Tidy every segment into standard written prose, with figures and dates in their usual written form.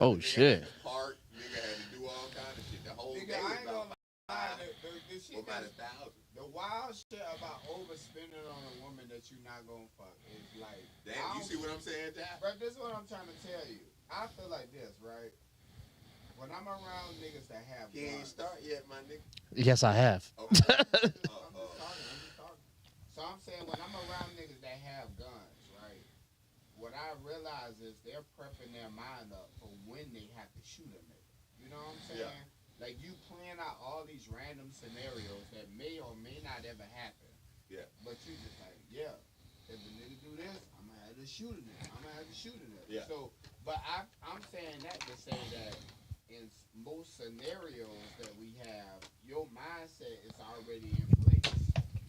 Oh shit. Park, nigga had to do all kind of shit. The whole Nigga, day I was ain't gonna about lie. The shit about that's, 1,000. the wild shit about overspending on a woman that you're not gonna fuck is like. Damn, you see what I'm saying, Jack? But this is what I'm trying to tell you. I feel like this, right? When I'm around niggas that have He ain't guns, start yet, my nigga. Yes, I have. I'm Okay. just talking. So I'm saying when I'm around niggas that have guns, right? What I realize is they're prepping their mind up for when they have to shoot a nigga. You know what I'm saying? Yeah. Like you plan out all these random scenarios that may or may not ever happen. Yeah. But you just like, yeah, if the nigga do this, I'm gonna have to shoot a nigga. I'm gonna have to shoot a nigga. Yeah. So, but I'm saying that to say that in most scenarios that we have, your mindset is already in place.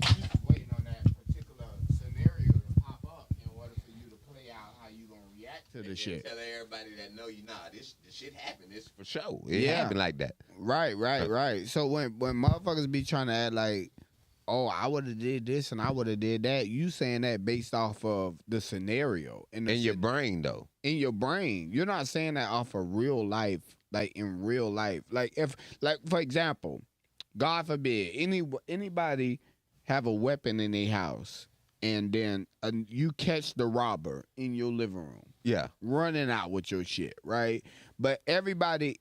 You're just waiting on that particular scenario to pop up in order for you to play out how you gonna react to the shit. Tell everybody that know you, nah, this shit happened. This for sure. It Yeah. happened like that. Right. So when motherfuckers be trying to act like, oh, I would have did this and I would have did that, you saying that based off of the scenario In your brain, though. in your brain. You're not saying that off of real life, like in real life. Like if, like for example, God forbid, anybody have a weapon in their house, and then you catch the robber in your living room. Yeah. Running out with your shit, right? But everybody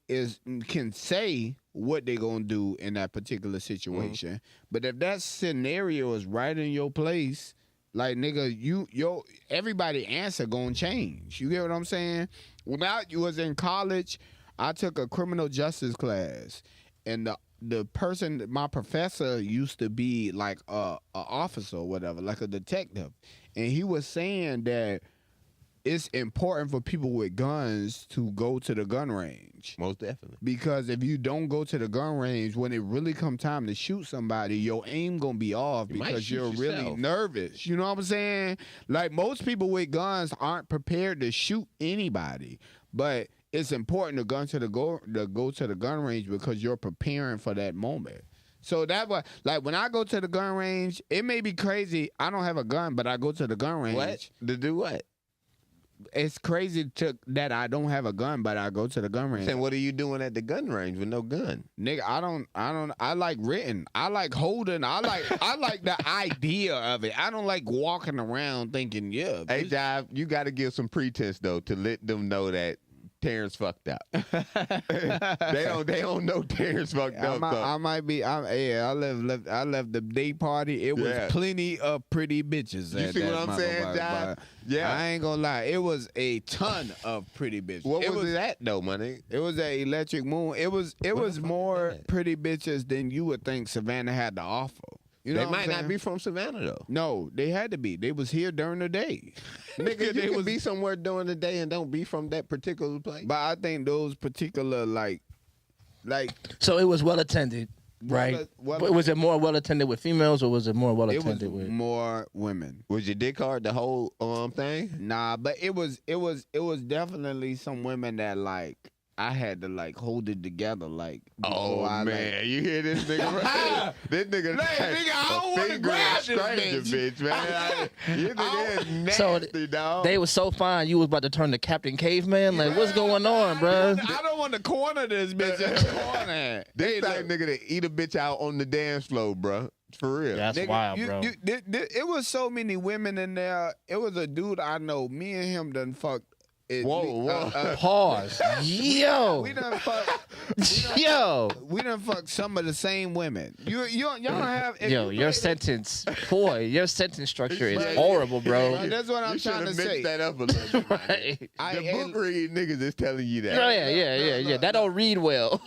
can say what they gonna do in that particular situation. But if that scenario is right in your place, like nigga, everybody answer gonna change. You get what I'm saying? When I was in college, I took a criminal justice class, and the person, my professor, used to be like a officer or whatever, like a detective, and he was saying that it's important for people with guns to go to the gun range. Most definitely. Because if you don't go to the gun range, when it really come time to shoot somebody, your aim gonna be off because you're really nervous. You know what I'm saying? Like most people with guns aren't prepared to shoot anybody, but it's important to go to the gun range because you're preparing for that moment. So that was like when I go to the gun range, it may be crazy. I don't have a gun, but I go to the gun range. What? To do what? It's crazy that I don't have a gun, but I go to the gun range. Saying, what are you doing at the gun range with no gun? Nigga, I like written. I like holding. I like the idea of it. I don't like walking around thinking, yeah. Hey, Jive, you got to give some pretense, though, to let them know that Terrence fucked up. they don't know Terrence fucked up. I might be. I left the day party. It was plenty of pretty bitches. You see what I'm saying, Jive? Yeah, I ain't gonna lie. It was a ton of pretty bitches. What was that though, money? It was an Electric Moon. It was more pretty bitches than you would think Savannah had to offer. You know they might not be from Savannah though. No, they had to be. They was here during the day. Nigga, they would be somewhere during the day and don't be from that particular place. But I think those particular like. So it was well attended, right? Was it more well attended with females, or was it more well attended with more women? Was your dick hard the whole thing? Nah, but it was definitely some women that like. I had to like hold it together, like. Oh man, like, you hear this nigga? Right? This nigga, nigga, I don't want to grab this bitch, man. You nigga is nasty, dog. They was so fine. You was about to turn to Captain Caveman. Like, what's going on, bro? I don't want to corner this bitch. In the corner. This type nigga to eat a bitch out on the dance floor, bro. For real. That's wild, bro. It was so many women in there. It was a dude I know. Me and him done fucked. Whoa. Pause. Yo. We done fuck. We done fuck some of the same women. Y'all don't have. Your sentence structure is horrible, bro. That's what I'm trying to say. That up a little bit. Right. The book reading niggas is telling you that. Oh, yeah. That don't read well.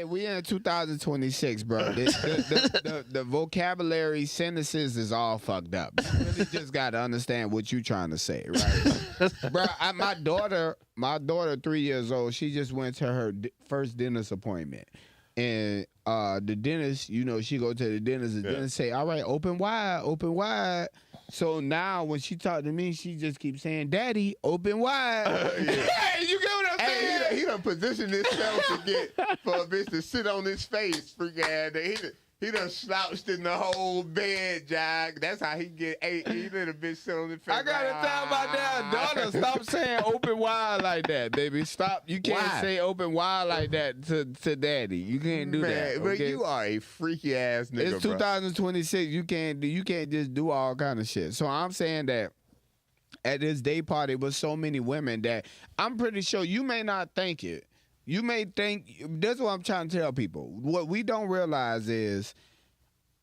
We in 2026, bro. The vocabulary sentences is all fucked up. You really just got to understand what you trying to say, right? Bro, my daughter, 3 years old, she just went to her first dentist appointment. And the dentist, she go to the dentist, dentist say, all right, open wide. So now when she talk to me, she just keeps saying, Daddy, open wide. Hey, you get what I'm saying? He done positioned himself for a bitch to sit on his face, freak ass. He done slouched in the whole bed, Jack. That's how he get ate. He let a bitch sit on the face. I gotta tell my damn daughter, stop saying open wide like that, baby. Stop. You can't say open wide like that to daddy. You can't do that. But Okay? you are a freaky ass nigga, It's 2026. You can't just do all kind of shit. So I'm saying that at this day party with so many women that I'm pretty sure you may not think it. You may think, that's what I'm trying to tell people. What we don't realize is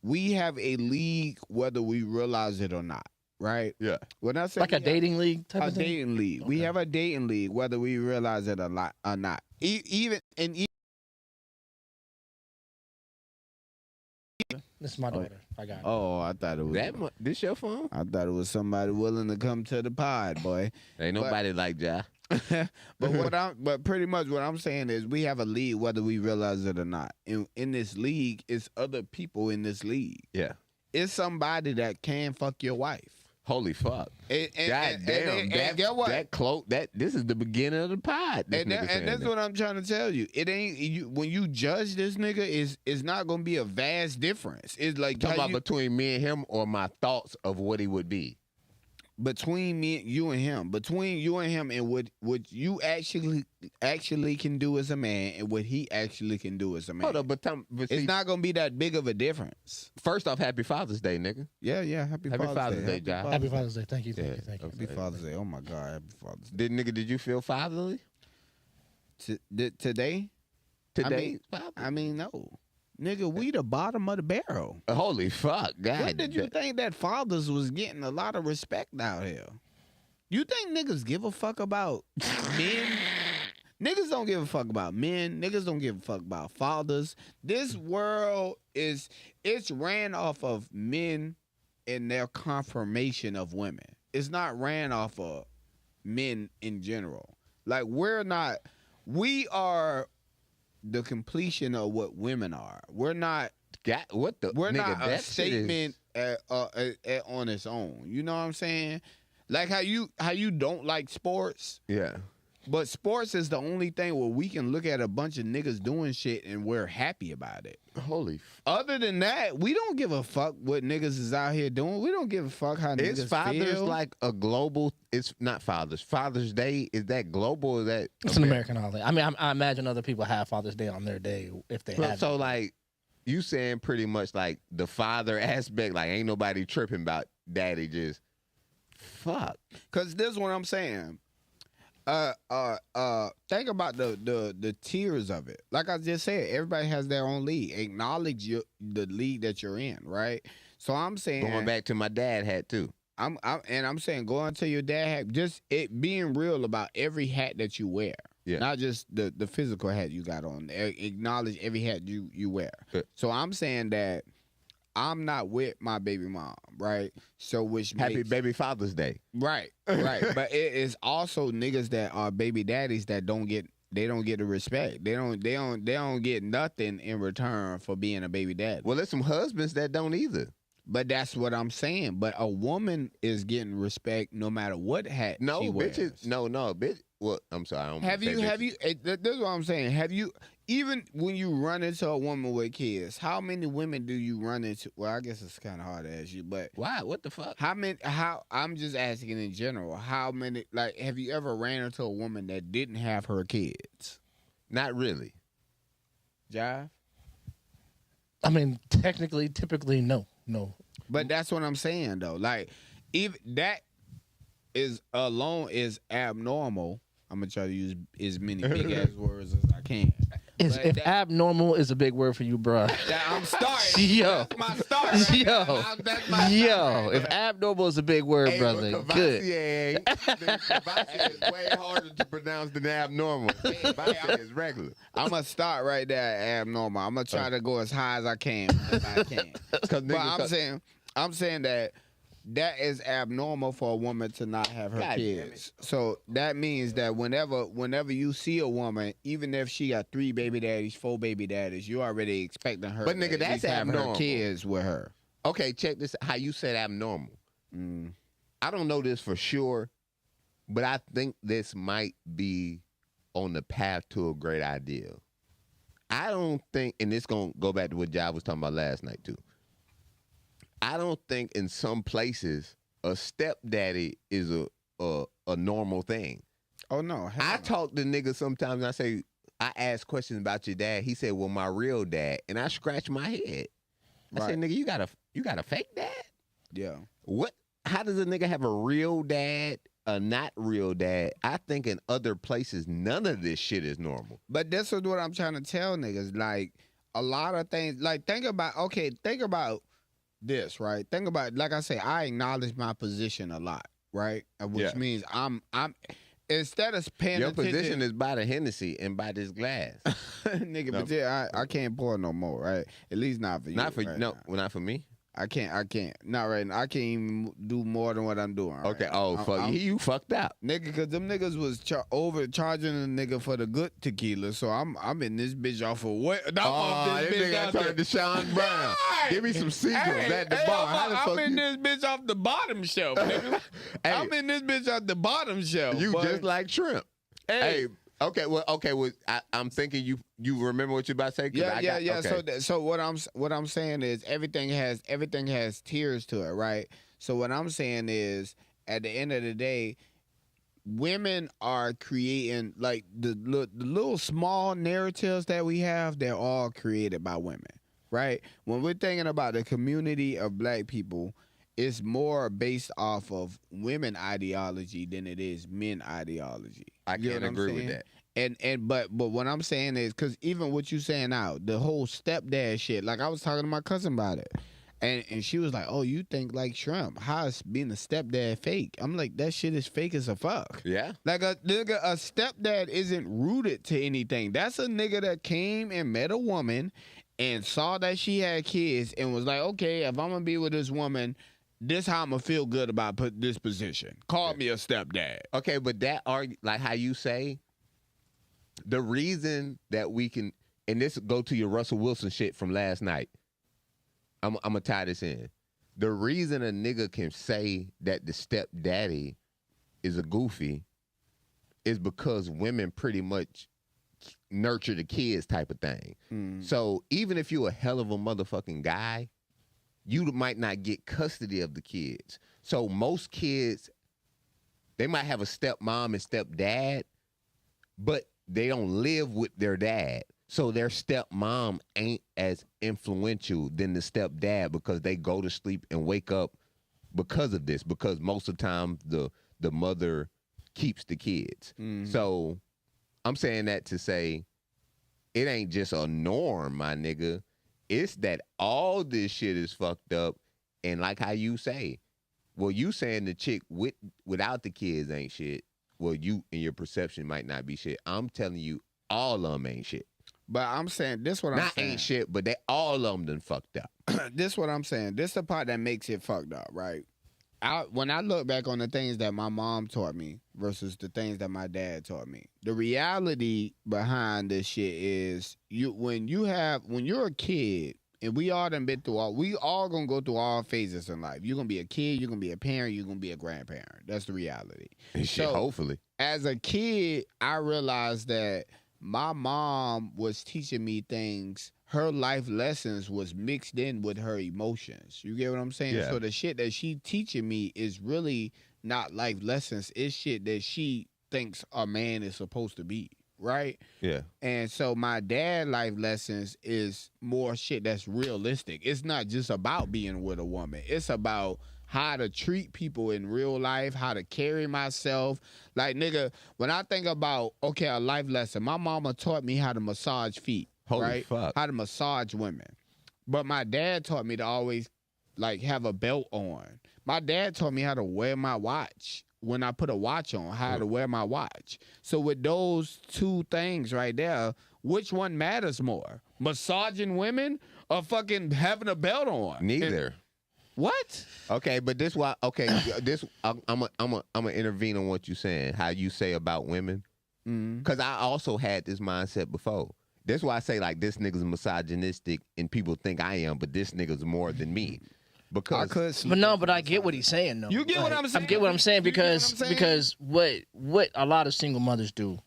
we have a league whether we realize it or not, right? Yeah. When I say like a dating league type of thing? A dating league. Okay. We have a dating league whether we realize it or not. This is my daughter. I got it. Oh, I thought it was this your phone? I thought it was somebody willing to come to the pod, boy. Ain't nobody like Ja. But pretty much what I'm saying is we have a league whether we realize it or not. In this league, it's other people in this league. Yeah. It's somebody that can fuck your wife. Holy fuck. God damn. Get what? This is the beginning of the pod. And that's what I'm trying to tell you. It ain't when you judge this nigga, it's not gonna be a vast difference. It's like talking about between me and him or my thoughts of what he would be. Between you and him and what you actually can do as a man and what he actually can do as a man. Hold up, but it's not gonna be that big of a difference. First off, happy Father's Day, nigga. Yeah, happy Father's Day, John. Happy Father's Day. Thank you. Happy Father's Day. Oh my God, happy Father's Day. Did you feel fatherly? Today? I mean, no. Nigga, we the bottom of the barrel. Holy fuck, God. When did you think that fathers was getting a lot of respect out here? You think niggas give a fuck about men? Niggas don't give a fuck about men. Niggas don't give a fuck about fathers. This world it's ran off of men and their confirmation of women. It's not ran off of men in general. Like we are the completion of what women are. We're not a statement on its own. You know what I'm saying? Like how you don't like sports. Yeah. But sports is the only thing where we can look at a bunch of niggas doing shit and we're happy about it. Other than that, we don't give a fuck what niggas is out here doing. We don't give a fuck how niggas feel. Is Father's like a global? It's not Father's. Father's Day, is that global? Or is that it's an American holiday. I mean, I imagine other people have Father's Day on their day if they have. So like, you saying pretty much like the father aspect, like ain't nobody tripping about daddy, just fuck. Cause this is what I'm saying. Think about the tiers of it. Like I just said, everybody has their own league. Acknowledge the league that you're in, right? So I'm saying going back to my dad hat too. I'm saying going to your dad hat, just it being real about every hat that you wear. Yeah. Not just the physical hat you got on. Acknowledge every hat you wear. Yeah. So I'm saying that I'm not with my baby mom, right? So Happy Baby Father's Day. Right. But it is also niggas that are baby daddies that don't get the respect. They don't get nothing in return for being a baby daddy. Well, there's some husbands that don't either. But that's what I'm saying. But a woman is getting respect no matter what hat she wears. Bitch. Well, I'm sorry. I don't have you? This is what I'm saying. Have you? Even when you run into a woman with kids, how many women do you run into? Well, I guess it's kind of hard to ask you, but why? What the fuck? I'm just asking in general. How many? Like, have you ever ran into a woman that didn't have her kids? Not really. Jive? I mean, typically, no. But that's what I'm saying, though. Like, if that alone is abnormal, I'm gonna try to use as many big ass words as I can. If abnormal is a big word for you, bro. I'm starting. Yo. That's my start. Right that's my start right if abnormal is a big word, brother, good. Cavassier is way harder to pronounce than abnormal. Cavassier is regular. I'm going to start right there at abnormal. I'm going to try to go as high as I can. But I'm saying that is abnormal for a woman to not have her kids. So that means that whenever you see a woman, even if she got 3 baby daddies, 4 baby daddies, you already expecting her. But nigga, that's abnormal. Her kids with her. Okay, check this. How you said abnormal? I don't know this for sure, but I think this might be on the path to a great idea. I don't think, and it's gonna go back to what Jai was talking about last night too. I don't think in some places a stepdaddy is a normal thing. Oh no, I talk to niggas sometimes. And I ask questions about your dad. He said, "Well, my real dad," and I scratch my head. I say, "Nigga, you got a fake dad?" Yeah. What? How does a nigga have a real dad, a not real dad? I think in other places, none of this shit is normal. But this is what I'm trying to tell niggas. Like, a lot of things, like, think about this, right? Think about, like I say, I acknowledge my position a lot, right? Which means I'm instead of paying your attention. Your position is by the Hennessy and by this glass. Nigga, no. But I can't pour no more, right? At least not for you. Not for right no, well, not for me. I can't. Not right now. I can't even do more than what I'm doing. Right okay. Now. Fuck you fucked up, nigga. Because them niggas was overcharging a nigga for the good tequila. So I'm in this bitch off of what? This nigga turned to Sean Brown. Give me some Seagulls at the bar. I'm in this bitch off the bottom shelf, nigga. I'm in this bitch off the bottom shelf. You just like shrimp. Hey. Okay. Well. I'm thinking you remember what you about to say. Yeah. Okay. So what I'm saying is everything has tiers to it, right? So what I'm saying is at the end of the day, women are creating like the little small narratives that we have. They're all created by women, right? When we're thinking about the community of black people, it's more based off of women ideology than it is men ideology. I can't agree with that. But what I'm saying is, because even what you saying now, the whole stepdad shit, like I was talking to my cousin about it, and she was like, "Oh, you think like shrimp? How is being a stepdad fake?" I'm like, that shit is fake as a fuck. Yeah. Like a stepdad isn't rooted to anything. That's a nigga that came and met a woman and saw that she had kids and was like, okay, if I'm gonna be with this woman, this how I'm gonna feel good about this position. Call me a stepdad. Okay, but that like how you say, the reason that we can, and this go to your Russell Wilson shit from last night. I'm gonna tie this in. The reason a nigga can say that the stepdaddy is a goofy is because women pretty much nurture the kids type of thing. So even if you're a hell of a motherfucking guy, you might not get custody of the kids. So most kids, they might have a stepmom and stepdad, but they don't live with their dad. So their stepmom ain't as influential than the stepdad because they go to sleep and wake up because of this, because most of the time the mother keeps the kids. So I'm saying that to say it ain't just a norm, my nigga. It's that all this shit is fucked up, and like how you say, well, you saying the chick without the kids ain't shit. Well, you in your perception might not be shit. I'm telling you, all of them ain't shit. But I'm saying this what I'm saying. Not ain't shit, but they all of them done fucked up. This what I'm saying. This the part that makes it fucked up, right? When I look back on the things that my mom taught me versus the things that my dad taught me, the reality behind this shit is when you're a kid, and we all done been through we all gonna go through all phases in life. You're gonna be a kid, you're gonna be a parent, you're gonna be a grandparent. That's the reality. Shit, so, hopefully. As a kid, I realized that my mom was teaching me things. Her life lessons was mixed in with her emotions. You get what I'm saying? Yeah. So the shit that she teaching me is really not life lessons. It's shit that she thinks a man is supposed to be, right? Yeah. And so my dad life lessons is more shit that's realistic. It's not just about being with a woman. It's about how to treat people in real life, how to carry myself. Like, nigga, when I think about, okay, a life lesson, my mama taught me how to massage feet. Holy right? fuck. How to massage women. But my dad taught me to always, like, have a belt on. My dad taught me how to wear my watch. When I put a watch on, how to wear my watch. So with those two things right there, which one matters more? Massaging women or fucking having a belt on? Neither. What? Okay, but this why. Okay, this I'm gonna intervene on what you saying. How you say about women, because I also had this mindset before. That's why I say like this nigga's misogynistic and people think I am, but this nigga's more than me. Because but I get what he's saying though. You get what I'm saying? I get what I'm saying because what a lot of single mothers do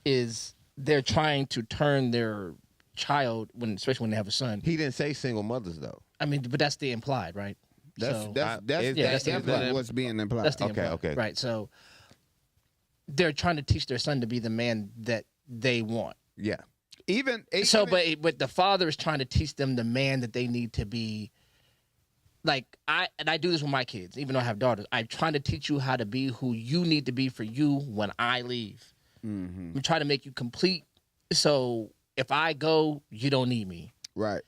is they're trying to turn their child, especially when they have a son. He didn't say single mothers though. I mean, but that's the implied, right? That's implied. what's being implied. That's the implied. Okay. Right. So they're trying to teach their son to be the man that they want. Yeah. But the father is trying to teach them the man that they need to be. Like I do this with my kids, even though I have daughters. I'm trying to teach you how to be who you need to be for you when I leave. Mm-hmm. I'm trying to make you complete. So if I go, you don't need me. Right.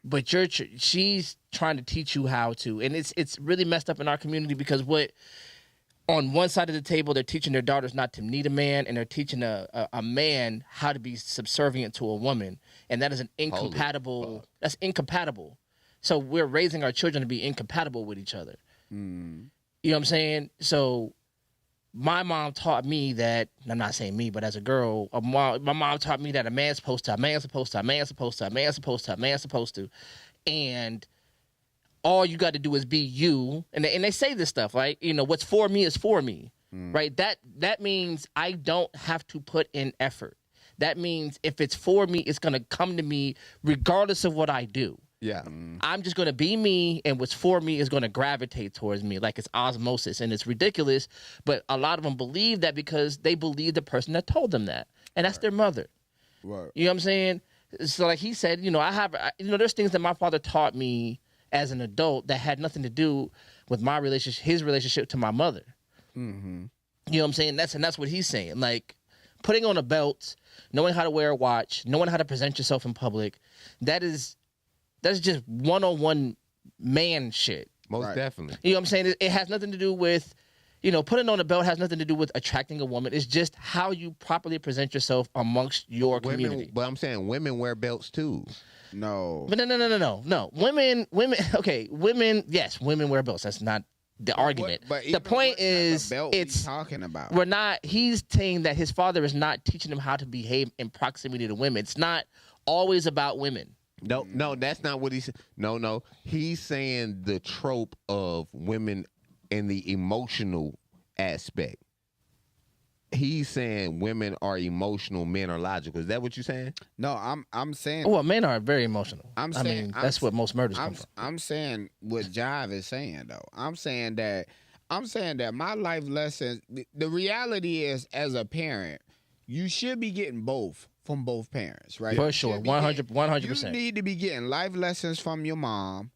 But she's trying to teach you how to, and it's really messed up in our community because on one side of the table they're teaching their daughters not to need a man, and they're teaching a man how to be subservient to a woman, and that is an incompatible. That's incompatible. So we're raising our children to be incompatible with each other. Mm. You know what I'm saying? So my mom taught me that, I'm not saying me, but as a girl, my mom taught me that a man's supposed to, and all you got to do is be you. And they say this stuff, right? You know, what's for me is for me, right? That means I don't have to put in effort. That means if it's for me, it's going to come to me regardless of what I do. Yeah. I'm just going to be me, and what's for me is going to gravitate towards me like it's osmosis, and it's ridiculous, but a lot of them believe that because they believe the person that told them that, and that's their mother. Right. You know what I'm saying? So like he said, there's things that my father taught me as an adult that had nothing to do with his relationship to my mother. Mm-hmm. You know what I'm saying? That's what he's saying. Like putting on a belt, knowing how to wear a watch, knowing how to present yourself in public, that's just one-on-one man shit. Most definitely. You know what I'm saying? It has nothing to do with, putting on a belt has nothing to do with attracting a woman. It's just how you properly present yourself amongst your community. But I'm saying women wear belts too. No. But no. Women, okay, yes, women wear belts. That's not the argument. But the point is, it's talking about. He's saying that his father is not teaching him how to behave in proximity to women. It's not always about women. No, that's not what he's. No, he's saying the trope of women and the emotional aspect. He's saying women are emotional, men are logical. Is that what you're saying? No, I'm saying. Well, men are very emotional. That's what most murders come from. I'm saying what Jive is saying though. I'm saying that my life lessons. The reality is, as a parent, you should be getting both. From both parents, right? For sure, 100%. You need to be getting life lessons from your mom,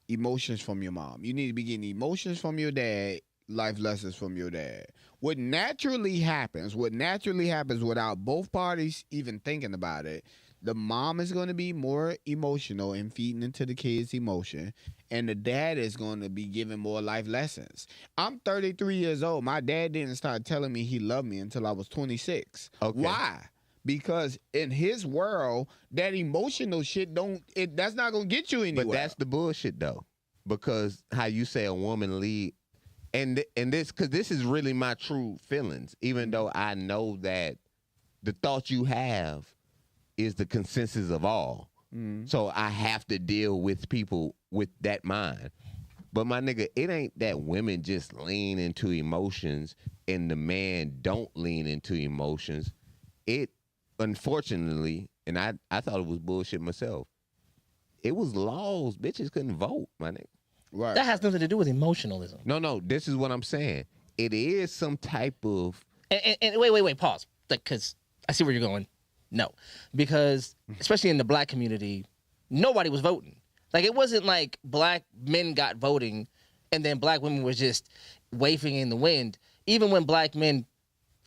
emotions from your mom. You need to be getting emotions from your dad, life lessons from your dad. What naturally happens without both parties even thinking about it, the mom is going to be more emotional and feeding into the kid's emotion, and the dad is going to be giving more life lessons. I'm 33 years old. My dad didn't start telling me he loved me until I was 26. Okay. Why? Because in his world, that emotional shit that's not gonna get you anywhere. But that's the bullshit though, because how you say a woman lead, and this, because this is really my true feelings. Even though I know that the thoughts you have is the consensus of all, so I have to deal with people with that mind. But my nigga, it ain't that women just lean into emotions and the man don't lean into emotions. It, unfortunately, and I thought it was bullshit myself, it was laws. Bitches couldn't vote, my nigga. Right. That has nothing to do with emotionalism. No, this is what I'm saying. It is some type of... And wait, pause. Because I see where you're going. No. Because, especially in the black community, nobody was voting. Like, it wasn't like black men got voting and then black women were just waving in the wind. Even when black men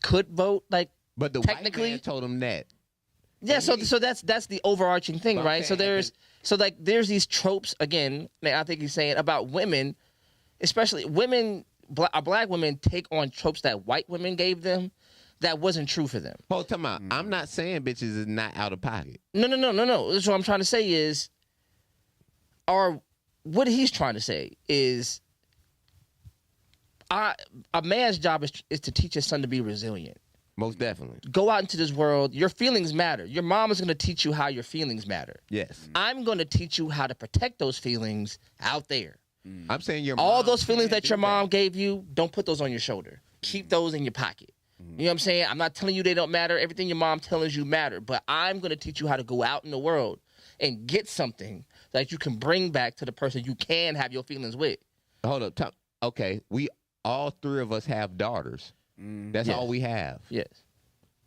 could vote, like, but the technically, white man told him that. Yeah, so that's the overarching thing, right? So there's these tropes again. I think he's saying about women, especially women, black women take on tropes that white women gave them. That wasn't true for them. Hold time out. I'm not saying bitches is not out of pocket. No. So what I'm trying to say is, what he's trying to say is, a man's job is to teach his son to be resilient. Most definitely. Go out into this world. Your feelings matter. Your mom is going to teach you how your feelings matter. Yes. I'm going to teach you how to protect those feelings out there. I'm saying all those feelings that your mom gave you, don't put those on your shoulder. Keep those in your pocket. You know what I'm saying? I'm not telling you they don't matter. Everything your mom tells you matter. But I'm going to teach you how to go out in the world and get something that you can bring back to the person you can have your feelings with. Hold up. Okay, we all three of us have daughters. That's all we have. Yes.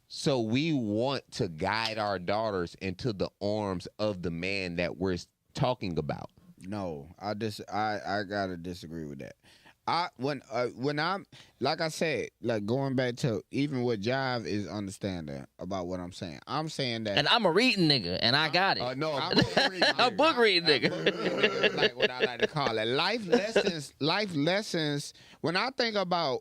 So we want to guide our daughters into the arms of the man that we're talking about. No, I gotta disagree with that. When I'm, like I said, like going back to even what Jive is understanding about what I'm saying. I'm saying that, and I'm a reading nigga, and I got it. No, I'm a book reading nigga. Like what I like to call it, life lessons. Life lessons. When I think about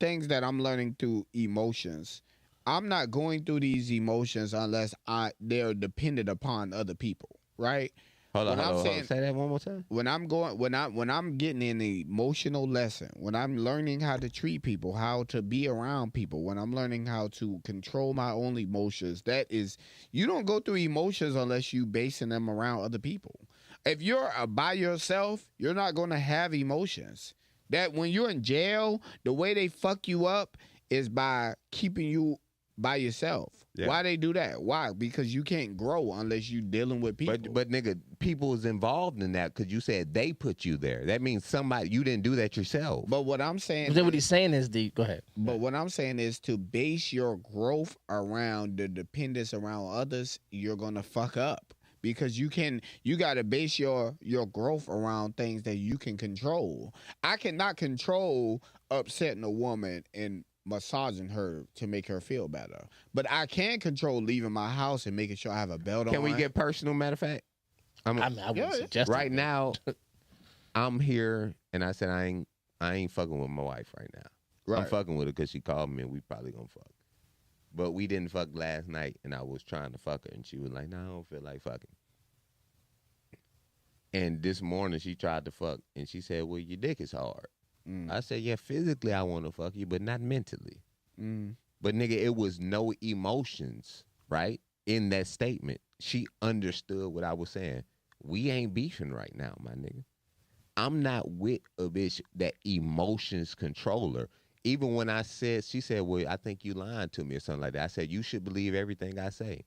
things that I'm learning through emotions, I'm not going through these emotions unless they're dependent upon other people, right? Hold on. Say that one more time. When I'm getting an emotional lesson, when I'm learning how to treat people, how to be around people, when I'm learning how to control my own emotions, that is, you don't go through emotions unless you basing them around other people. If you're by yourself, you're not going to have emotions. That when you're in jail, the way they fuck you up is by keeping you by yourself. Yeah. Why they do that? Why? Because you can't grow unless you dealing with people. But nigga, people is involved in that because you said they put you there. That means somebody, you didn't do that yourself. But what I'm saying, then what he's saying is go ahead. But what I'm saying is to base your growth around the dependence around others, you're gonna fuck up. Because you gotta base your growth around things that you can control. I cannot control upsetting a woman and massaging her to make her feel better. But I can control leaving my house and making sure I have a belt on. Can we get personal, matter of fact? I wouldn't suggest right now, I'm here and I said I ain't fucking with my wife right now. Right. I'm fucking with her because she called me and we probably gonna fuck. But we didn't fuck last night and I was trying to fuck her and she was like, no, I don't feel like fucking. And this morning she tried to fuck and she said, well, your dick is hard. I said, yeah, physically I want to fuck you, but not mentally. But nigga, it was no emotions, right? In that statement. She understood what I was saying. We ain't beefing right now, my nigga. I'm not with a bitch that emotions control her. Even when she said, well, I think you lying to me or something like that. I said, you should believe everything I say.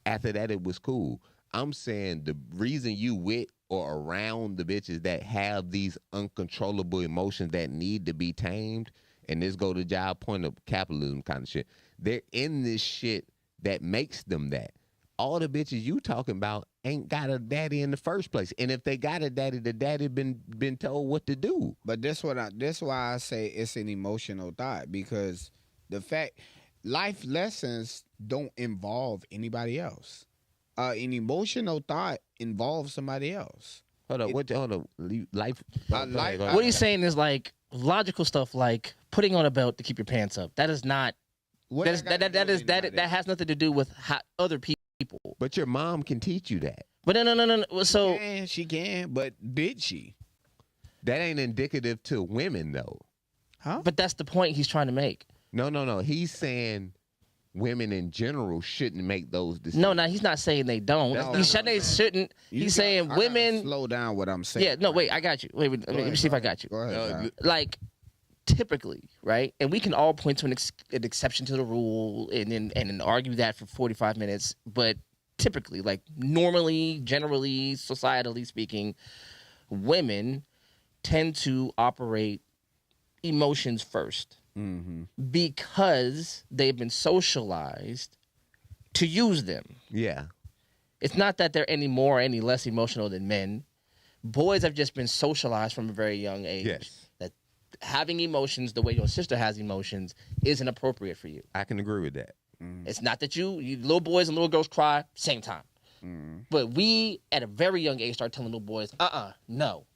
After that, it was cool. I'm saying the reason you with or around the bitches that have these uncontrollable emotions that need to be tamed, and this go to job point of capitalism kind of shit, they're in this shit that makes them that. All the bitches you talking about ain't got a daddy in the first place. And if they got a daddy, the daddy been told what to do. But that's why I say it's an emotional thought, because the fact life lessons don't involve anybody else. An emotional thought involves somebody else. Hold up. Life. What he's saying is like logical stuff, like putting on a belt to keep your pants up. That is not. That has nothing to do with other people. But your mom can teach you that. But no. So she can, but did she? That ain't indicative to women though. Huh? But that's the point he's trying to make. No. He's saying women in general shouldn't make those decisions. No, he's not saying they don't. He's saying they shouldn't. He's saying women. Slow down what I'm saying. Yeah, no, wait, I got you. Wait, let me see if I got you. Go ahead. Like, typically, right? And we can all point to an exception to the rule and argue that for 45 minutes. But typically, like normally, generally, societally speaking, women tend to operate emotions first. Mm-hmm. Because they've been socialized to use them. Yeah. It's not that they're any more or any less emotional than men. Boys have just been socialized from a very young age. Yes. That having emotions the way your sister has emotions isn't appropriate for you. I can agree with that. Mm. It's not that you little boys and little girls cry same time. Mm. But we, at a very young age, start telling little boys, no.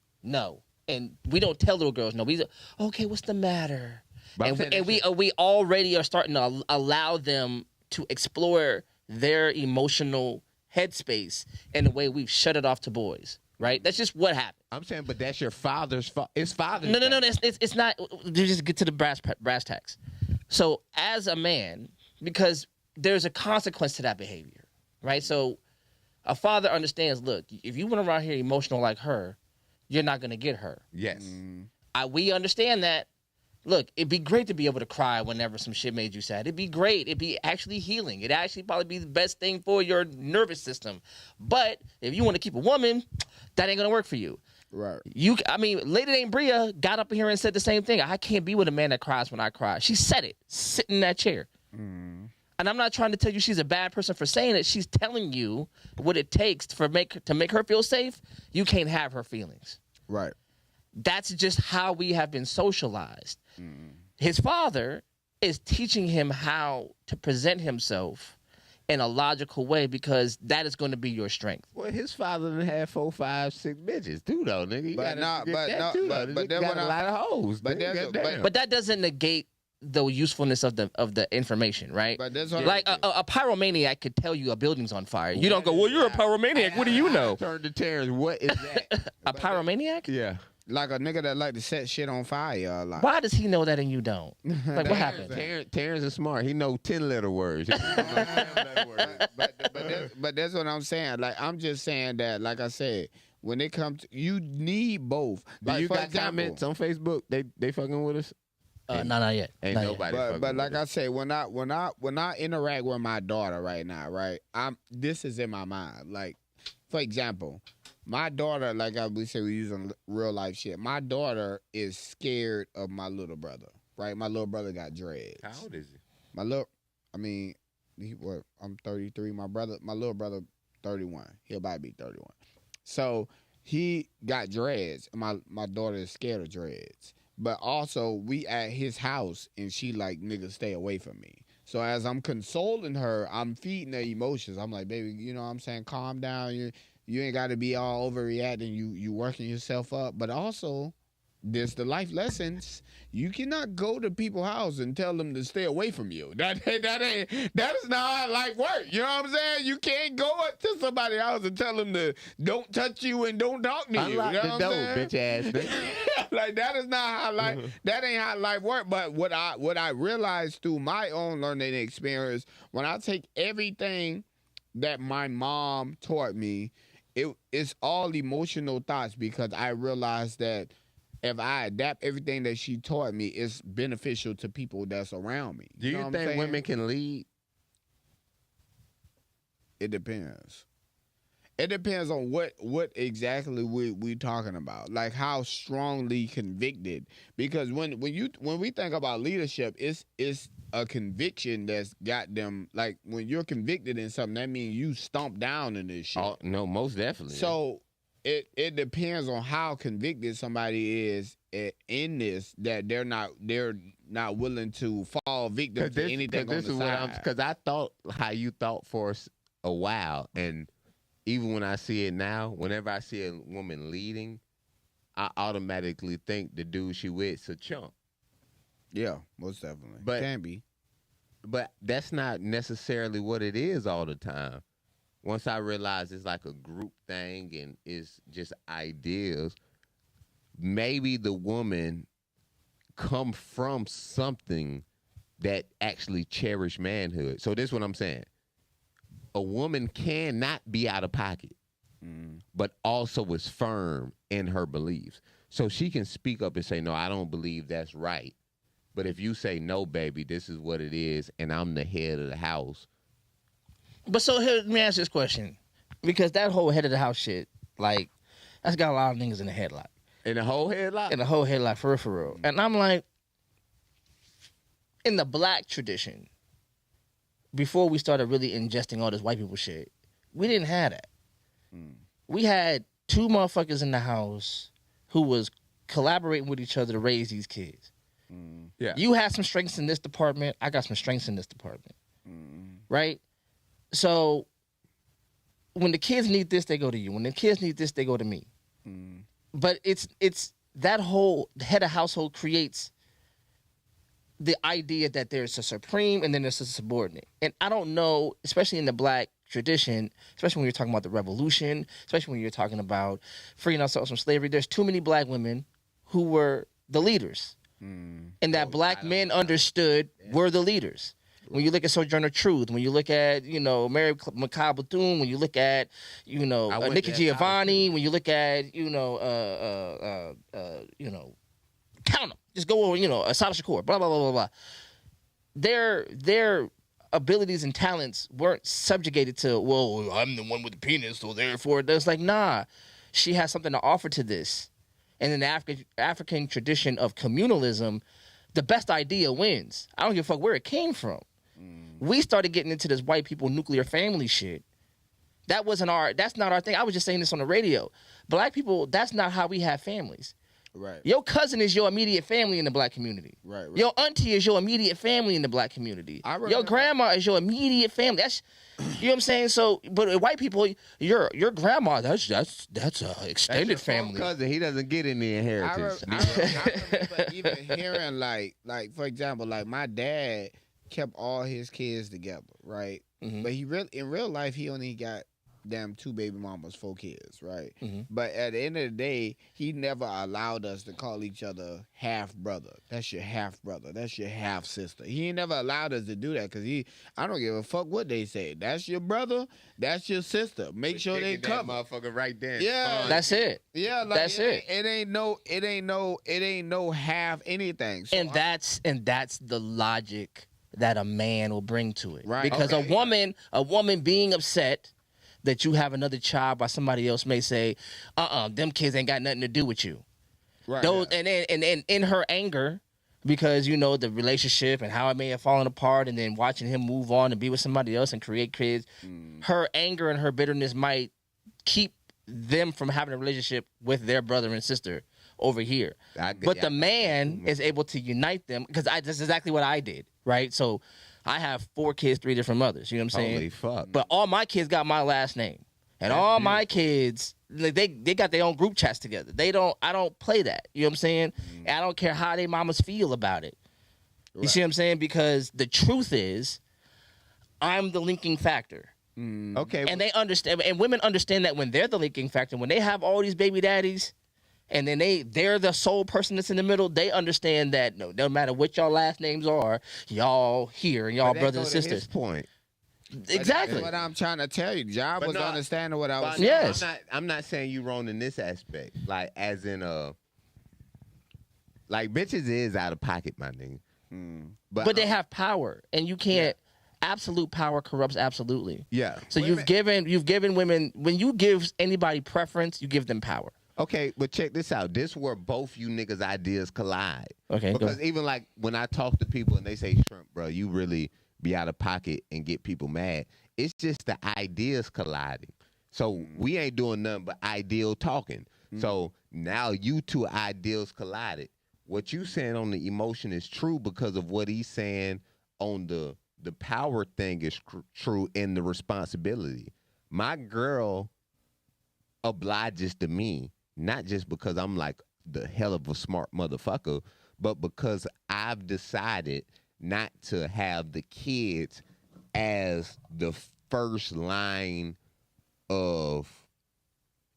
And we don't tell little girls no. We say, okay, what's the matter? And we already are starting to allow them to explore their emotional headspace in a way we've shut it off to boys, right? That's just what happened. I'm saying, but that's your father's fault. It's father's No, it's not. Just get to the brass tacks. So as a man, because there's a consequence to that behavior, right? So a father understands, look, if you went around here emotional like her, you're not going to get her. Yes. We understand that. look, it'd be great to be able to cry whenever some shit made you sad. It'd be great. It'd be actually healing. It'd actually probably be the best thing for your nervous system. But if you want to keep a woman, that ain't gonna work for you. Right. Lady named Bria got up here and said the same thing. I can't be with a man that cries when I cry. She said it, sitting in that chair. And I'm not trying to tell you she's a bad person for saying it. She's telling you what it takes to make her feel safe. You can't have her feelings. Right. That's just how we have been socialized. His father is teaching him how to present himself in a logical way because that is going to be your strength. Well, his father done had 4, 5, 6 bitches too, though, nigga. You got a lot of hoes. But that doesn't negate the usefulness of the information, right? But that's what like a pyromaniac could tell you a building's on fire. You don't go, well, you're a pyromaniac. What do you know? Turn to Terrence. What is that? A pyromaniac? Yeah. Like a nigga that like to set shit on fire a lot. Why does he know that and you don't? Like, what happened? Terrence is smart. He know 10-letter words. But that's what I'm saying. Like, I'm just saying that, like I said, when it comes to, you need both. Do like, you for got example, comments on Facebook? They fucking with us? Not yet. Ain't Not nobody yet. fucking But like with us. I say, when I interact with my daughter right now, right, this is in my mind. Like, for example, my daughter, like we say, we using real life shit. My daughter is scared of my little brother, right? My little brother got dreads. How old is he? I'm 33. My little brother, 31. He'll about to be 31. So he got dreads. My daughter is scared of dreads. But also, we at his house, and she like, nigga, stay away from me. So as I'm consoling her, I'm feeding her emotions. I'm like, baby, you know what I'm saying? Calm down. You ain't got to be all overreacting. You working yourself up. But also, there's the life lessons. You cannot go to people's house and tell them to stay away from you. That is not how life works. You know what I'm saying? You can't go up to somebody's house and tell them to don't touch you and don't talk to you. Unlock You know the what door, I'm saying? bitch ass. Like, that is not how life. That ain't how life works. But what I realized through my own learning experience, when I take everything that my mom taught me, it's all emotional thoughts, because I realized that if I adapt everything that she taught me, it's beneficial to people that's around me. Do you know what I'm think saying? women can lead? It depends. It depends on what exactly we talking about. Like, how strongly convicted. Because when we think about leadership, it's a conviction that's got them. Like, when you're convicted in something, that means you stomp down in this shit. Oh, no, most definitely. So it depends on how convicted somebody is in this, that they're not willing to fall victim to anything on the side. Because I thought how you thought for a while, and even when I see it now, whenever I see a woman leading, I automatically think the dude she with's a chump. Yeah, most definitely. But can be. But that's not necessarily what it is all the time. Once I realized it's like a group thing and it's just ideas, maybe the woman come from something that actually cherish manhood. So this is what I'm saying. A woman cannot be out of pocket, but also is firm in her beliefs. So she can speak up and say, no, I don't believe that's right. But if you say, no, baby, this is what it is, and I'm the head of the house. But so here, let me ask this question. Because that whole head of the house shit, like, that's got a lot of niggas in the headlock. In the whole headlock? In the whole headlock, for real. And I'm like, in the black tradition, before we started really ingesting all this white people shit, we didn't have that. We had two motherfuckers in the house who was collaborating with each other to raise these kids. Yeah. You had some strengths in this department. I got some strengths in this department. Right? So when the kids need this, they go to you. When the kids need this, they go to me. But it's that whole head of household creates the idea that there's a supreme and then there's a subordinate. And I don't know, especially in the black tradition, especially when you're talking about the revolution, especially when you're talking about freeing ourselves from slavery, there's too many black women who were the leaders. And that black men understood were the leaders. When you look at Sojourner Truth, when you look at, Mary McCall Bethune, when you look at, Nikki Giovanni, when you look at, count them. Just go over, Asada Shakur, blah, blah, blah, blah, blah. Their abilities and talents weren't subjugated to, well, I'm the one with the penis, so therefore, it's like, nah, she has something to offer to this. And in the African tradition of communalism, the best idea wins. I don't give a fuck where it came from. We started getting into this white people nuclear family shit. That's not our thing. I was just saying this on the radio. Black people, that's not how we have families. Right. Your cousin is your immediate family in the black community. Right. Your auntie is your immediate family in the black community. Your grandma is your immediate family. That's, you know what I'm saying? So, but white people, your grandma, that's a extended family. Cousin, he doesn't get any inheritance. I remember even hearing like for example, like my dad kept all his kids together, right? Mm-hmm. But in real life he only got damn 2 baby mamas, 4 kids, right? Mm-hmm. But at the end of the day, he never allowed us to call each other half brother. That's your half brother. That's your half sister. He ain't never allowed us to do that because I don't give a fuck what they say. That's your brother. That's your sister. Make sure they come. Motherfucker right there. Yeah, that's it. Yeah, like that's it. It ain't no half anything. So and that's the logic that a man will bring to it, right? Because a woman being upset that you have another child by somebody else may say, them kids ain't got nothing to do with you. Right. Those, and in her anger, because the relationship and how it may have fallen apart, and then watching him move on and be with somebody else and create kids, her anger and her bitterness might keep them from having a relationship with their brother and sister over here. But the man is able to unite them, because that's exactly what I did, right? So I have 4 kids, 3 different mothers. You know what I'm saying? Holy fuck. But all my kids got my last name. And all my kids, they got their own group chats together. I don't play that. You know what I'm saying? And I don't care how they mamas feel about it. You see what I'm saying? Because the truth is, I'm the linking factor. Okay. And they understand, and women understand that when they're the linking factor, when they have all these baby daddies, and then they're the sole person that's in the middle, they understand that no matter what y'all last names are, y'all here and y'all brothers and sisters. His point. Exactly. That's what I'm trying to tell you. John was understanding what I was saying. Yes. I'm not saying you wrong in this aspect. Like, as in, like, bitches is out of pocket, my nigga. But they have power, and you can't. Absolute power corrupts absolutely. Yeah. So you've given women, when you give anybody preference, you give them power. Okay, but check this out. This is where both you niggas' ideas collide. Okay. Because even like when I talk to people and they say, Shrimp, bro, you really be out of pocket and get people mad. It's just the ideas colliding. So we ain't doing nothing but ideal talking. So now you two ideals collided. What you saying on the emotion is true because of what he's saying on the power thing is true in the responsibility. My girl obliges to me, not just because I'm like the hell of a smart motherfucker, but because I've decided not to have the kids as the first line of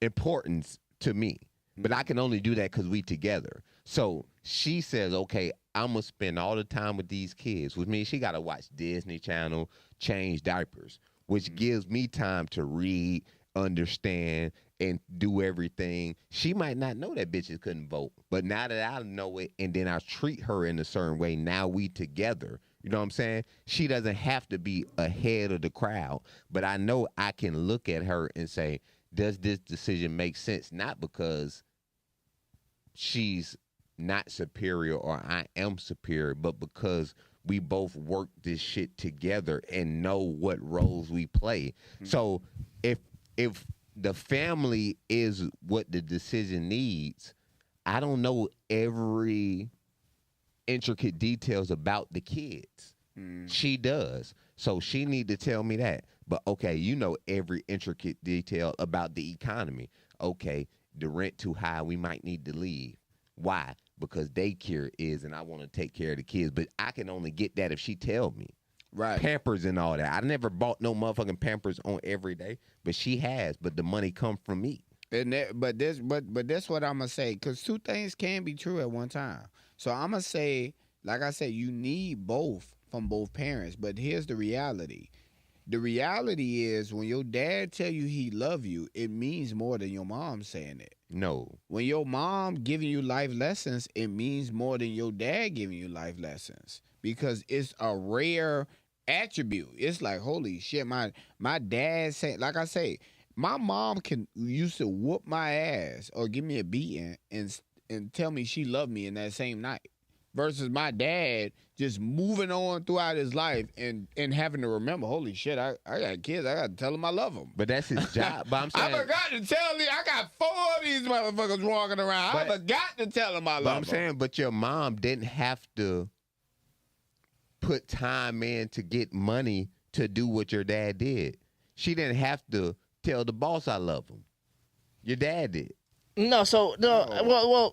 importance to me. But I can only do that because we together. So she says, okay, I'm going to spend all the time with these kids, which means she got to watch Disney Channel, change diapers, which gives me time to read, understand, and do everything. She might not know that bitches couldn't vote, but now that I know it and then I treat her in a certain way, now we together. You know what I'm saying? She doesn't have to be ahead of the crowd, but I know I can look at her and say, does this decision make sense? Not because she's not superior or I am superior, but because we both work this shit together and know what roles we play. So if the family is what the decision needs, I don't know every intricate details about the kids. She does. So she need to tell me that. But okay, you know every intricate detail about the economy. Okay, the rent too high, we might need to leave. Why? Because daycare is, and I want to take care of the kids. But I can only get that if she tell me. Right. Pampers and all that. I never bought no motherfucking Pampers on every day, but she has. But the money come from me. And but this what I'm gonna say, because 2 things can be true at one time. So I'm gonna say, like I said, you need both from both parents. But here's the reality: The reality is when your dad tell you he love you, it means more than your mom saying it. No. When your mom giving you life lessons, it means more than your dad giving you life lessons because it's a rare attribute. It's like, holy shit, my dad say, like I say, my mom used to whoop my ass or give me a beating and tell me she loved me in that same night. Versus my dad just moving on throughout his life and having to remember, holy shit, I got kids, I got to tell them I love them. But that's his job. But I'm saying, I forgot to tell you, I got 4 of these motherfuckers walking around. I forgot to tell them I love them. But I'm saying, but your mom didn't have to put time in to get money to do what your dad did. She didn't have to tell the boss I love him. Your dad did. No, so no.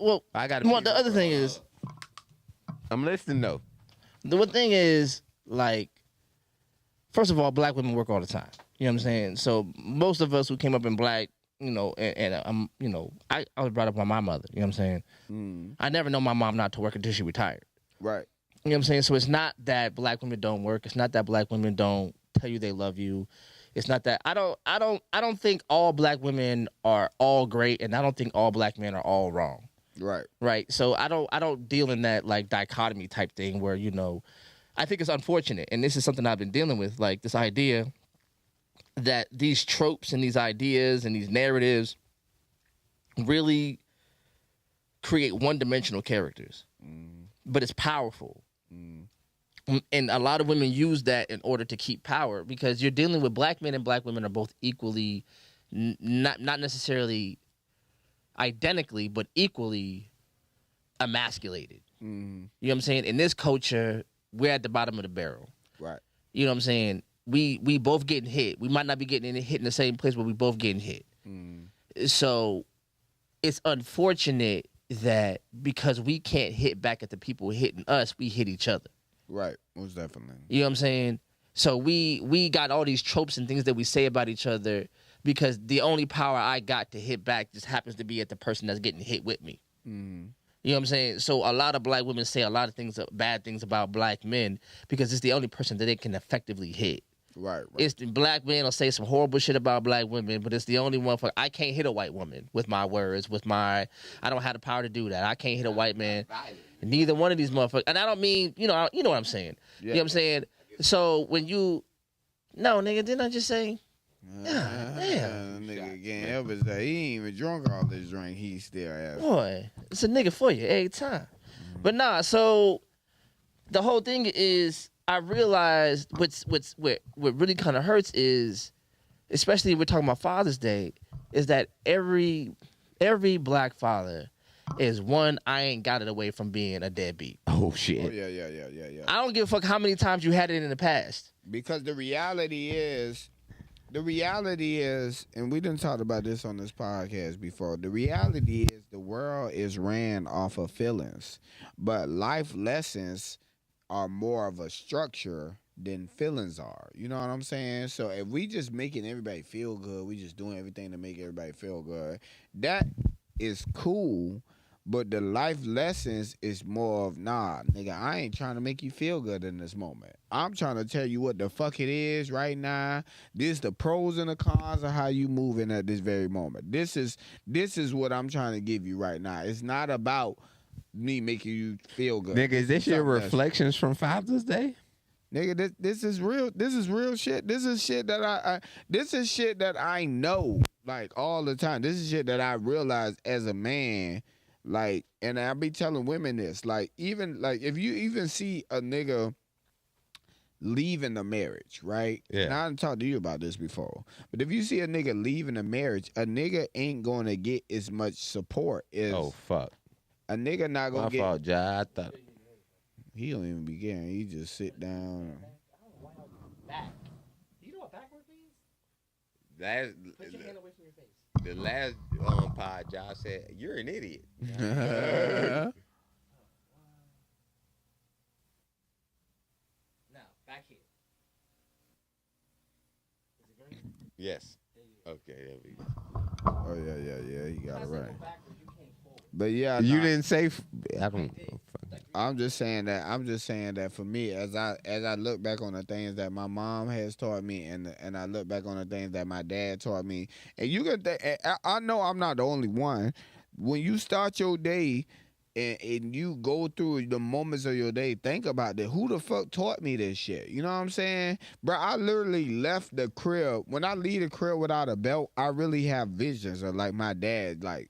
Well. I got. The other thing is, I'm listening though. The one thing is, like, first of all, black women work all the time. You know what I'm saying? So most of us who came up in black, you know, I was brought up by my mother. You know what I'm saying? I never know my mom not to work until she retired. Right. You know what I'm saying? So it's not that black women don't work. It's not that black women don't tell you they love you. It's not that I don't think all black women are all great, and I don't think all black men are all wrong. Right. Right. So I don't deal in that like dichotomy type thing where, you know, I think it's unfortunate, and this is something I've been dealing with, like this idea that these tropes and these ideas and these narratives really create one-dimensional characters, but it's powerful. And a lot of women use that in order to keep power because you're dealing with black men and black women are both equally, not necessarily identically, but equally emasculated. You know what I'm saying? In this culture, we're at the bottom of the barrel. Right. You know what I'm saying? We both getting hit. We might not be getting hit in the same place, but we both getting hit. So it's unfortunate that because we can't hit back at the people hitting us, we hit each other. Right. Most definitely. You know what I'm saying? So we got all these tropes and things that we say about each other because the only power I got to hit back just happens to be at the person that's getting hit with me. You know what I'm saying? So a lot of black women say a lot of things, bad things about black men because it's the only person that they can effectively hit. Right. It's the black men will say some horrible shit about black women, but it's the only one for I can't hit a white woman with my words, I don't have the power to do that. I can't hit a white man. Neither one of these motherfuckers. And I don't mean, you know what I'm saying. You know what I'm saying? So when no, nigga, didn't I just say? Damn. Nigga can't help it that he ain't even drunk all this drink. He still has. Boy, it's a nigga for you every time. But nah, so the whole thing is I realized what really kind of hurts is, especially if we're talking about Father's Day, is that every black father is one, I ain't got it away from being a deadbeat. Oh shit. Oh yeah. I don't give a fuck how many times you had it in the past. Because the reality is, and we done talked about this on this podcast before, the reality is the world is ran off of feelings. But life lessons are more of a structure than feelings are. You know what I'm saying? So if we just making everybody feel good, we just doing everything to make everybody feel good, that is cool. But the life lessons is more of, nah, nigga, I ain't trying to make you feel good in this moment. I'm trying to tell you what the fuck it is right now. This the pros and the cons of how you moving at this very moment. This is what I'm trying to give you right now. It's not about me making you feel good. Nigga, is this your reflections from Father's Day? Nigga, this is real. This is real shit. This is shit that this is shit that I know like all the time. This is shit that I realize as a man. Like, and I be telling women this, like, even, like, if you even see a nigga leaving a marriage, right? Yeah. And I done talked to you about this before, but if you see a nigga leaving a marriage, a nigga ain't going to get as much support as... Oh, fuck. A nigga not going to get... My fault, Jai. I thought... He don't even be getting, he just sit down. Back. Do you know what backward means? Put your hand away from your face. The last pod, Josh said, "You're an idiot." Now, back here. Is it green? Yes. Okay, there we go. Oh, yeah, he got it right. But yeah, You nah. didn't say... I don't... I'm just saying that for me, as I look back on the things that my mom has taught me, and I look back on the things that my dad taught me, and you can I know I'm not the only one. When you start your day and you go through the moments of your day, think about that. Who the fuck taught me this shit? You know what I'm saying? Bro, I literally left the crib. When I leave the crib without a belt, I really have visions of like my dad, like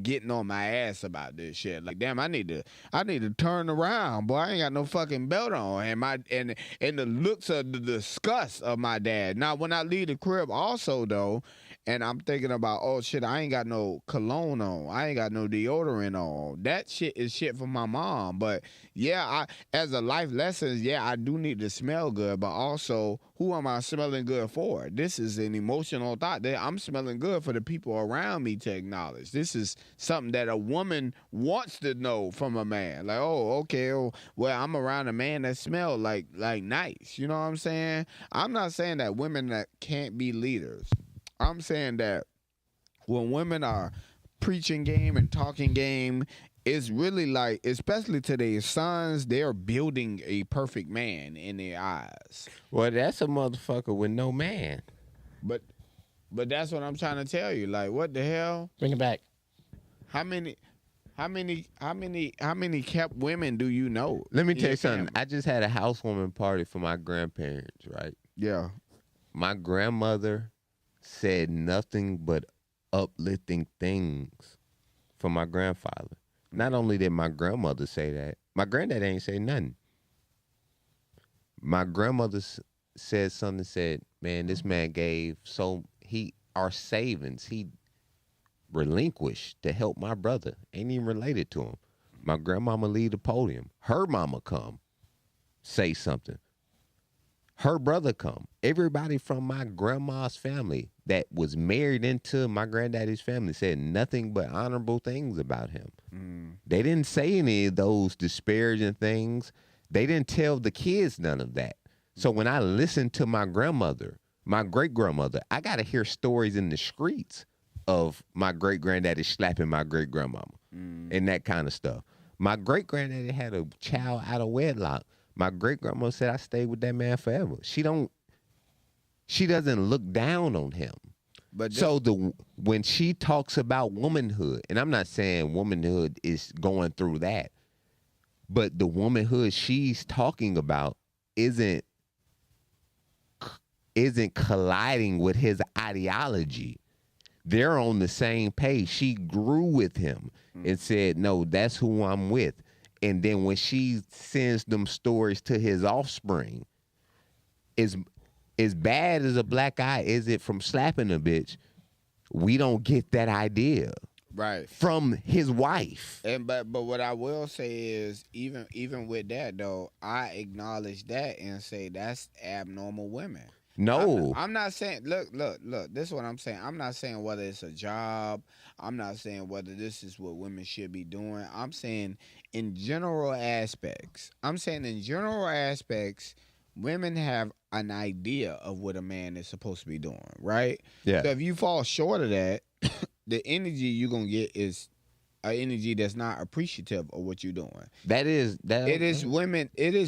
getting on my ass about this shit. Like, damn, I need to turn around, boy. I ain't got no fucking belt on. And the looks of the disgust of my dad. Now, when I leave the crib also though, and I'm thinking about, oh shit, I ain't got no cologne on. I ain't got no deodorant on. That shit is shit from my mom. But yeah, as a life lesson, yeah, I do need to smell good. But also, who am I smelling good for? This is an emotional thought that I'm smelling good for the people around me to acknowledge. This is something that a woman wants to know from a man. Like, oh, okay, well, I'm around a man that smells like nice. You know what I'm saying? I'm not saying that women that can't be leaders. I'm saying that when women are preaching game and talking game, it's really like, especially to their sons, they're building a perfect man in their eyes. Well, that's a motherfucker with no man. But that's what I'm trying to tell you. Like, what the hell? Bring it back. How many kept women do you know? Let me tell you something. I just had a housewarming party for my grandparents, right? Yeah. My grandmother said nothing but uplifting things for my grandfather. Not only did my grandmother say that, my granddad ain't say nothing. My grandmother said something, said, man, this man gave our savings, he relinquished to help my brother. Ain't even related to him. My grandmama leave the podium. Her mama come, say something. Her brother come. Everybody from my grandma's family that was married into my granddaddy's family said nothing but honorable things about him. They didn't say any of those disparaging things. They didn't tell the kids none of that. So when I listened to my grandmother, my great-grandmother, I got to hear stories in the streets of my great-granddaddy slapping my great-grandmama and that kind of stuff. My great-granddaddy had a child out of wedlock. My great-grandma said, I stayed with that man forever. She doesn't look down on him. But when she talks about womanhood, and I'm not saying womanhood is going through that, but the womanhood she's talking about isn't colliding with his ideology. They're on the same page. She grew with him and said, no, that's who I'm with. And then when she sends them stories to his offspring, as bad as a black eye is it from slapping a bitch, we don't get that idea right from his wife. And but what I will say is, even with that though, I acknowledge that and say that's abnormal women. No, I'm not saying. Look. This is what I'm saying. I'm not saying whether it's a job. I'm not saying whether this is what women should be doing. I'm saying in general aspects. Women have an idea of what a man is supposed to be doing, right? Yeah. So if you fall short of that, the energy you're gonna get is an energy that's not appreciative of what you're doing. It is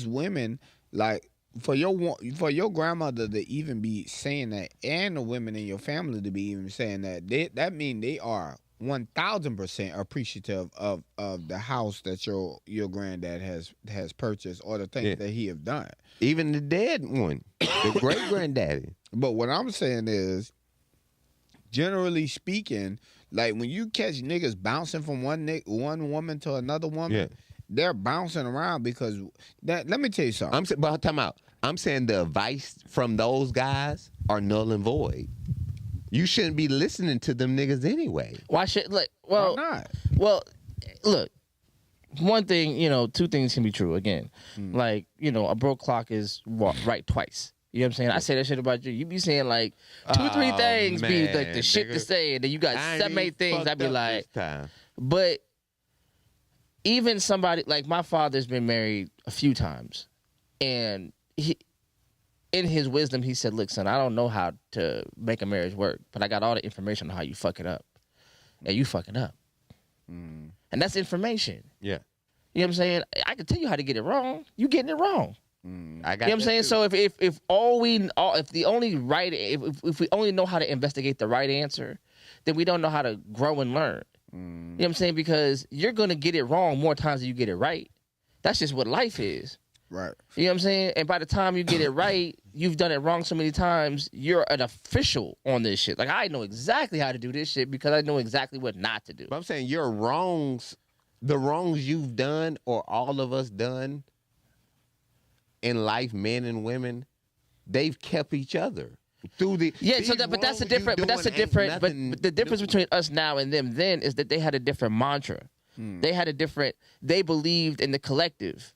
women like. For your grandmother to even be saying that, and the women in your family to be even saying that, that mean they are 1,000% appreciative of the house that your granddad has purchased or the things that he have done. Even the dead one, the great granddaddy. But what I'm saying is, generally speaking, like when you catch niggas bouncing from one woman to another woman, they're bouncing around because that. Let me tell you something. But time out. I'm saying the advice from those guys are null and void. You shouldn't be listening to them niggas anyway. Why should Why not? Well, look. One thing, two things can be true. Again, like a broke clock is right twice. You know what I'm saying? I say that shit about you. You be saying like 2 or 3 things be like the shit to say, and then you got 7, 8 things. I be like, but even somebody like my father's been married a few times, and he, in his wisdom, he said, "Look, son, I don't know how to make a marriage work, but I got all the information on how you fuck it up, and you fuck it up, and that's information." Yeah. You know what I'm saying? I can tell you how to get it wrong. You getting it wrong. I got You know what I'm saying? too. So if the only right if we only know how to investigate the right answer, then we don't know how to grow and learn. You know what I'm saying? Because you're gonna get it wrong more times than you get it right. That's just what life is. Right. You know what I'm saying? And by the time you get it right, you've done it wrong so many times, you're an official on this shit. Like, I know exactly how to do this shit because I know exactly what not to do. But I'm saying your wrongs, the wrongs you've done or all of us done in life, men and women, they've kept each other through the but that's the difference between us now and them then is that they had a different mantra. They believed in the collective.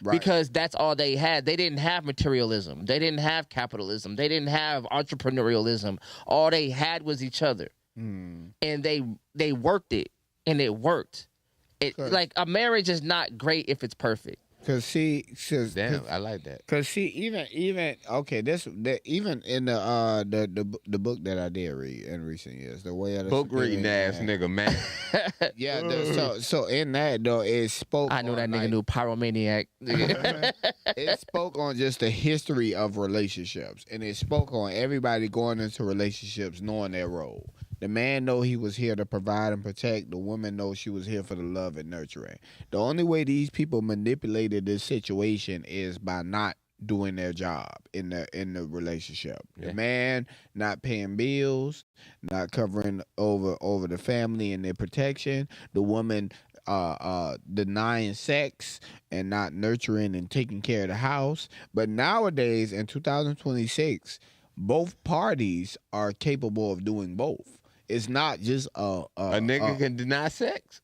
Right. Because that's all they had. They didn't have materialism. They didn't have capitalism. They didn't have entrepreneurialism. All they had was each other. And they worked it, and it worked. Like, a marriage is not great if it's perfect. Damn, I like that. Cause see, even even in the book that I did read in recent years, the way of the book reading ass nigga, man. Yeah, so in that though, it spoke. I know that nigga knew pyromaniac. It spoke on just the history of relationships, and it spoke on everybody going into relationships knowing their role. The man know he was here to provide and protect. The woman know she was here for the love and nurturing. The only way these people manipulated this situation is by not doing their job in the relationship. Yeah. The man not paying bills, not covering over the family and their protection. The woman denying sex and not nurturing and taking care of the house. But nowadays in 2026, both parties are capable of doing both. It's not just a nigga can deny sex.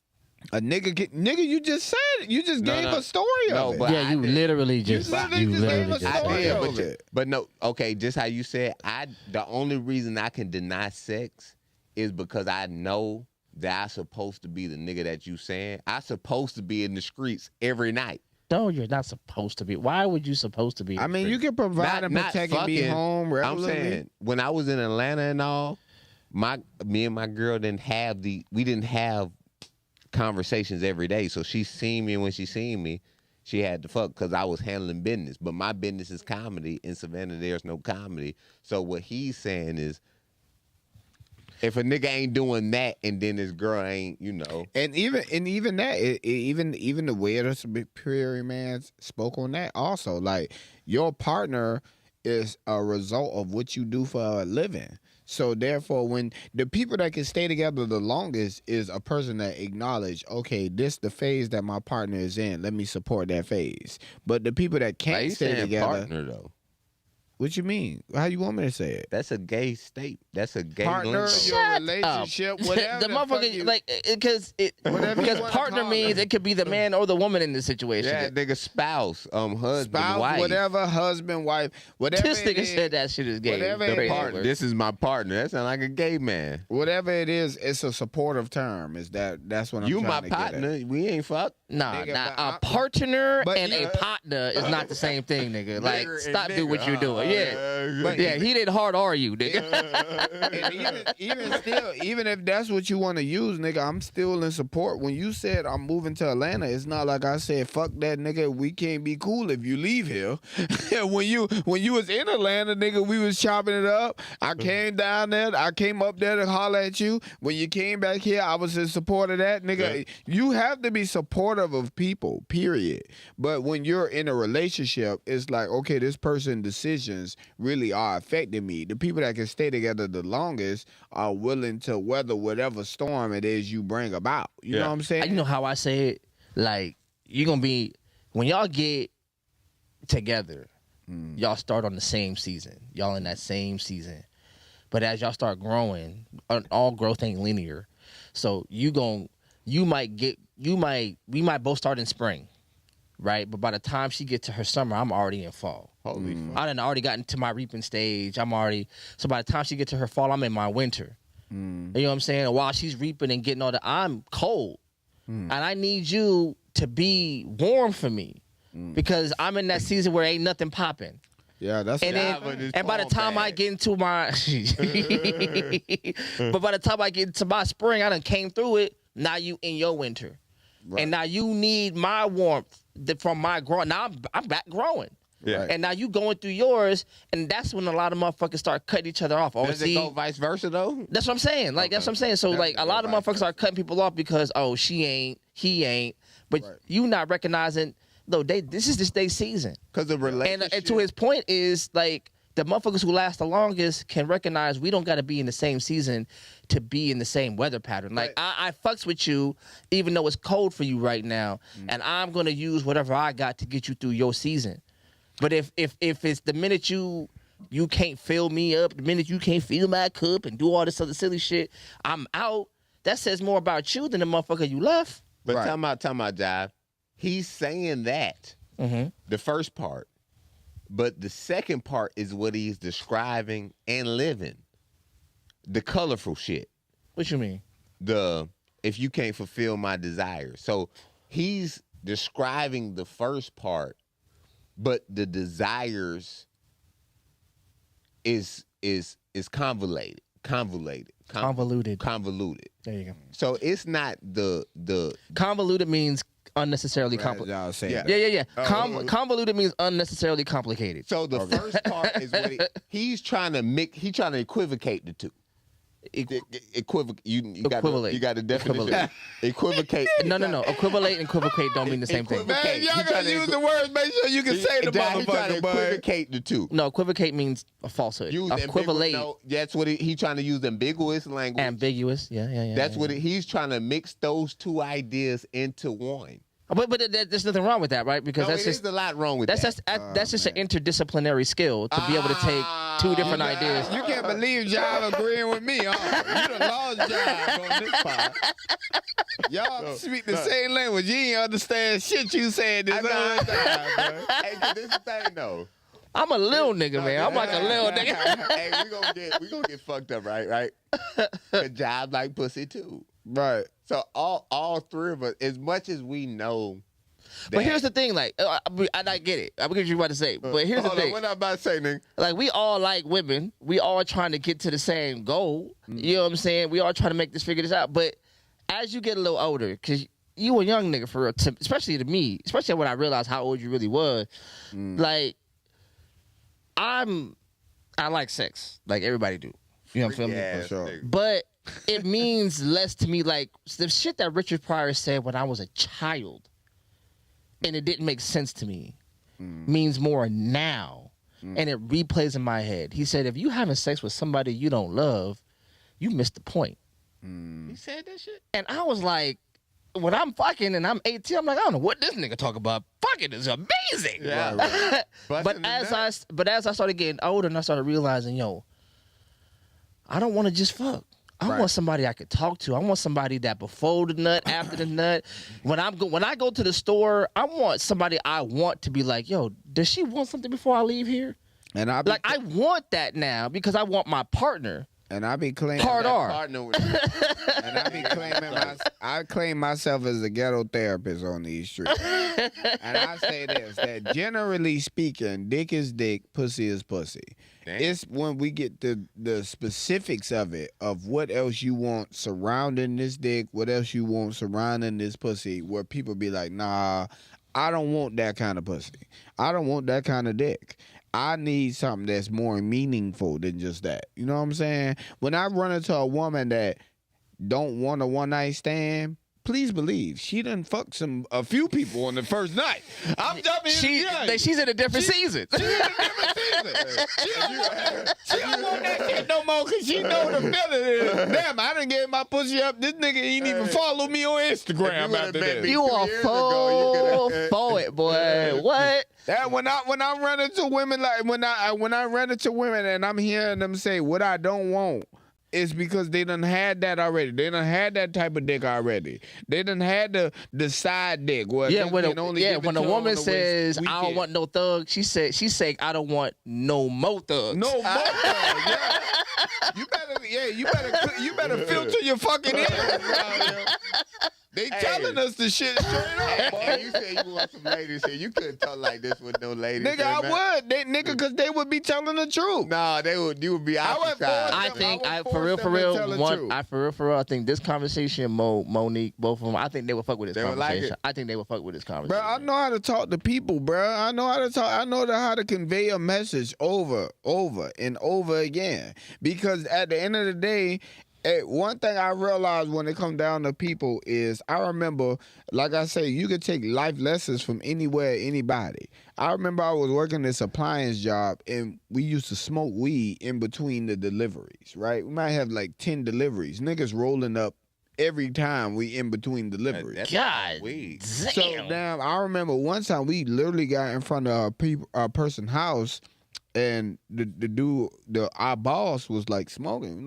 A nigga, you just said it. You just gave a story of it. But yeah, you literally just gave a story of it. But no, okay, just how you said, the only reason I can deny sex is because I know that I'm supposed to be the nigga that you saying. I'm supposed to be in the streets every night. No, you're not supposed to be. Why would you supposed to be? I mean, you can provide and protect and be home regularly. I'm saying, when I was in Atlanta and all, me and my girl didn't have conversations every day. So she seen me, and when she seen me, she had to fuck because I was handling business. But my business is comedy. In Savannah, there's no comedy. So what he's saying is, if a nigga ain't doing that, and then this girl ain't, and even that, even the way the superior man spoke on that also, like, your partner is a result of what you do for a living. So therefore, when the people that can stay together the longest is a person that acknowledge, okay, this the phase that my partner is in. Let me support that phase. But the people that can't stay together, partner though. What you mean? How you want me to say it? That's a gay state. That's a gay partner, your relationship, whatever. The motherfucker, because partner means it could be the man or the woman in this situation. Yeah, nigga, spouse, husband, wife, whatever, husband, wife, whatever. This nigga said that shit is gay. This is my partner. That sounds like a gay man. Whatever it is, it's a supportive term. That's what I'm you trying to my partner. Get at. We ain't fuck. Nah, a partner and a partner is not the same thing, nigga. Like, stop doing what you're doing. Yeah, but yeah, he didn't hard R you, nigga. And even still, even if that's what you want to use, nigga, I'm still in support. When you said I'm moving to Atlanta, it's not like I said fuck that, nigga. We can't be cool if you leave here. when you was in Atlanta, nigga, we was chopping it up. I came down there. I came up there to holler at you. When you came back here, I was in support of that, nigga. Yeah. You have to be supportive of people, period. But when you're in a relationship, it's like, okay, this person's decisions really are affecting me. The people that can stay together the longest are willing to weather whatever storm it is you bring about. You know what I'm saying? You know how I say it? Like, you're going to be, when y'all get together, y'all start on the same season. Y'all in that same season. But as y'all start growing, all growth ain't linear. So we might both start in spring, right? But by the time she gets to her summer, I'm already in fall. Holy fuck. I done already gotten to my reaping stage. So by the time she gets to her fall, I'm in my winter. You know what I'm saying? And while she's reaping and getting all that, I'm cold. And I need you to be warm for me because I'm in that season where ain't nothing popping. Yeah, that's and by the time I get into my but by the time I get into my spring, I done came through it. Now you in your winter. and now you need my warmth from my growing. Now I'm back growing. Yeah. And now you going through yours, and that's when a lot of motherfuckers start cutting each other off. Does it go vice versa though? That's what I'm saying. Like that's what I'm saying. So like a lot of motherfuckers start cutting people off because she ain't, he ain't, but you not recognizing though this is their season. Because the relationship. And to his point is like the motherfuckers who last the longest can recognize we don't got to be in the same season to be in the same weather pattern. Like I fucks with you even though it's cold for you right now, and I'm gonna use whatever I got to get you through your season. But if it's the minute you can't fill me up, the minute you can't fill my cup and do all this other silly shit, I'm out. That says more about you than the motherfucker you left. But talking about Jive, he's saying that the first part, but the second part is what he's describing and living. The colorful shit. What you mean? If you can't fulfill my desires. So he's describing the first part. But the desires is convoluted. Convoluted. There you go. So it's not the convoluted means unnecessarily complicated. Yeah. Convoluted means unnecessarily complicated. So the first part is what he's trying to he's trying to equivocate the two. You got a definition. Equivocate. No. Equivalate and equivocate don't mean the same thing. Man, y'all gotta use the words. Make sure you can say the motherfucker. Equivocate the two. No, equivocate means a falsehood. Equivalate. No, that's what he's trying to use ambiguous language. Ambiguous. Yeah. That's what he's trying to mix those two ideas into one. But there's nothing wrong with that, right? Because that's just a lot wrong with that. That's just an interdisciplinary skill to be able to take two different ideas. You can't believe Jive agreeing with me, huh? You done lost Jive on this part. Y'all speak the same language. You ain't understand shit you said this whole time, bro. Hey, this is the thing, though. I'm a little nigga, man. I'm like a little nigga. Hey, we gonna get fucked up, right? Cause Jive like pussy too. Right. So all three of us, as much as we know. But here's the thing, like, I get it. I'm gonna get you what to say. But here's the thing. What I'm about to say, nigga. Like, we all like women. We all trying to get to the same goal. You know what I'm saying? We all trying to make figure this out. But as you get a little older, because you a young nigga for real, especially to me, especially when I realized how old you really was, like, I like sex. Like everybody do. You know what I'm feeling? For sure. But it means less to me. Like the shit that Richard Pryor said when I was a child, and it didn't make sense to me, means more now, and it replays in my head. He said, if you having sex with somebody you don't love, you missed the point. He said that shit? And I was like, when I'm fucking and I'm 18, I'm like, I don't know what this nigga talk about. Fucking is amazing. Yeah. Right. but as I started getting older and I started realizing, yo, I don't want to just fuck. I want somebody I could talk to. I want somebody that before the nut, after the nut. When I go to the store, I want somebody I want to be like, yo, does she want something before I leave here? And I want that now because I want my partner. And I be claiming hard R. And I be claiming I claim myself as a ghetto therapist on these streets. And I say this, that generally speaking, dick is dick, pussy is pussy. Damn. It's when we get the specifics of it, of what else you want surrounding this dick, what else you want surrounding this pussy, where people be like, nah, I don't want that kind of pussy. I don't want that kind of dick. I need something that's more meaningful than just that. You know what I'm saying? When I run into a woman that don't want a one-night stand, please believe she done fucked a few people on the first night. I'm jumping in. She's in a different season. She's in a different season. She don't want that shit no more because she know the feeling is. Damn, I done gave my pussy up. This nigga ain't even follow me on Instagram after this. You are full for it, boy. What? That when I run into women, like when I run into women and I'm hearing them say what I don't want, it's because they done had that already. They done had that type of dick already. They done had the side dick. When a woman says I don't want no thug, she say I don't want no more thugs. No more thugs. Yeah. You better filter your fucking ears. They telling us the shit straight up, boy. Hey, you said you want some ladies here. You couldn't talk like this with no ladies. Nigga, I would. Because they would be telling the truth. Nah, you would be outside. I think for real, I think this conversation, Monique, both of them, I think they would fuck with this conversation. Like I think they would fuck with this conversation. Bro, I know how to talk to people, bro. I know how to talk. I know how to convey a message over and over again. Because at the end of the day, one thing I realized when it comes down to people is I remember, like I say, you could take life lessons from anywhere, anybody. I remember I was working this appliance job and we used to smoke weed in between the deliveries, right? We might have like 10 deliveries. Niggas rolling up every time we in between deliveries. God weed. damn. So damn, I remember one time we literally got in front of our person's house. And our boss was like smoking.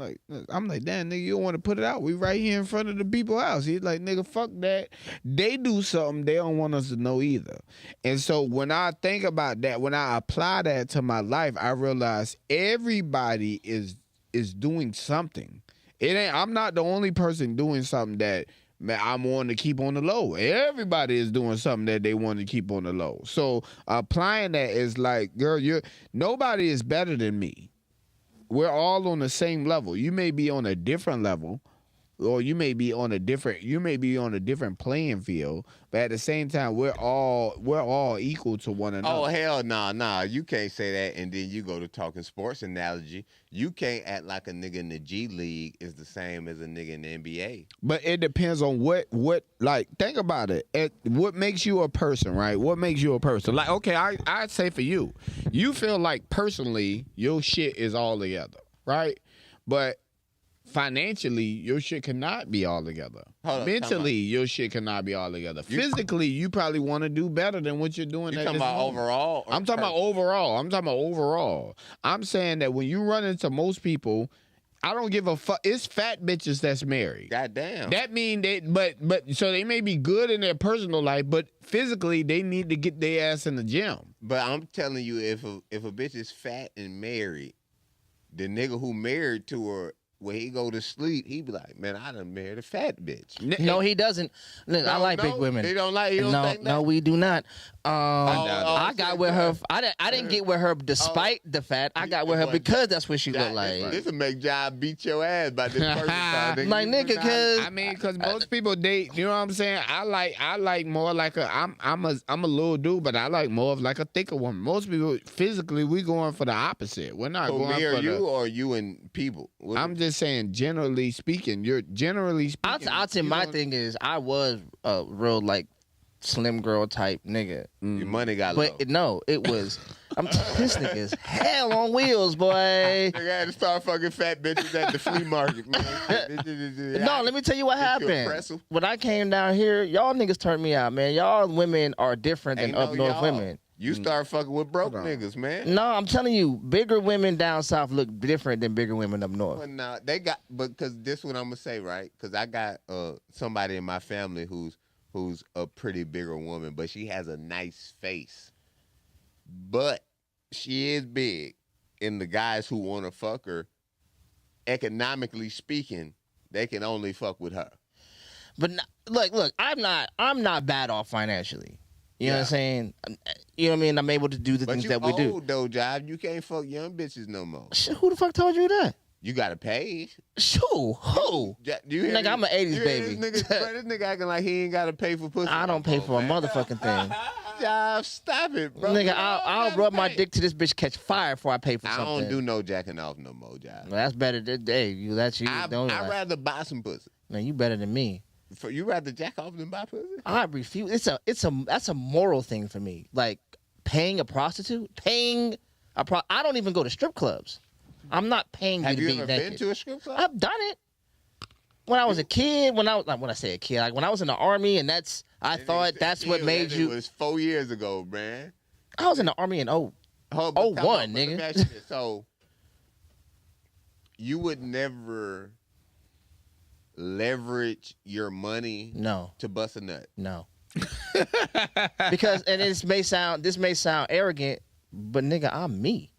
I'm like, damn, nigga, you don't want to put it out. We right here in front of the people's house. He's like, nigga, fuck that. They do something they don't want us to know either. And so when I think about that, when I apply that to my life, I realize everybody is doing something. I'm not the only person doing something that I'm wanting to keep on the low. Everybody is doing something that they want to keep on the low. So applying that is like, girl, nobody is better than me. We're all on the same level. You may be on a different level, or you may be on a different playing field, but at the same time, we're all equal to one another. Oh hell nah. You can't say that and then you go to talking sports analogy. You can't act like a nigga in the G League is the same as a nigga in the NBA. But it depends on what like, think about it. What makes you a person, right? What makes you a person? Like, okay, I'd say for you feel like personally your shit is all together, right? But financially, your shit cannot be all together. Mentally, your shit cannot be all together. Physically, you probably want to do better than what you're doing. You talking about overall? I'm talking about overall. I'm saying that when you run into most people, I don't give a fuck. It's fat bitches that's married. Goddamn. That mean but so they may be good in their personal life, but physically they need to get their ass in the gym. But I'm telling you, if a bitch is fat and married, the nigga who married to her, when he go to sleep, he be like, man, I done married a fat bitch. No, he doesn't. Look, I like big women. He don't like. He don't think that? No, we do not. I got shit, with her. bro. I didn't get with her despite the fat. I got with her because that's what she looked like. This will make John beat your ass by this person. Like, nigga, because most people date. You know what I'm saying? I like more like I'm a little dude, but I like more of like a thicker woman. Most people physically we going for the opposite. We're not going me for or you or you and people. I'm just saying, generally speaking, you're generally speaking. I'll say my thing is I was a real like slim girl type nigga. Your money got low. But no, it was. This nigga is hell on wheels, boy. Nigga had to start fucking fat bitches at the flea market, man. No, let me tell you what happened. When I came down here, y'all niggas turned me out, man. Y'all women are different than up north women. You start fucking with broke niggas, man. No, I'm telling you, bigger women down south look different than bigger women up north. Well, nah, because this what I'm gonna say, right? Because I got somebody in my family who's a pretty bigger woman, but she has a nice face. But she is big, and the guys who want to fuck her, economically speaking, they can only fuck with her. But look, I'm not bad off financially. You know what I'm saying? You know what I mean? I'm able to do the things that we do. But you old, though, Jive. You can't fuck young bitches no more. Who the fuck told you that? You gotta pay. Sure. Who? Nigga, I'm an 80s baby. This nigga acting like he ain't gotta pay for pussy. I don't pay for a motherfucking thing. Jive, stop it, bro. Nigga, I'll rub my dick to this bitch catch fire before I pay for something. I don't do no jacking off no more, Jive. Well, that's better than that's you. I'd rather buy some pussy. No, you better than me. For you rather jack off than buy pussy? I refuse. That's a moral thing for me. Like paying a prostitute, I don't even go to strip clubs. I'm not paying you to be naked. Have you ever been to a strip club? I've done it. When I was a kid, when I say a kid, like when I was in the army, and I thought that's what made you. It was 4 years ago, man. I was in the army in 01, nigga. So you would never leverage your money to bust a nut. No. Because this may sound arrogant, but nigga, I'm me.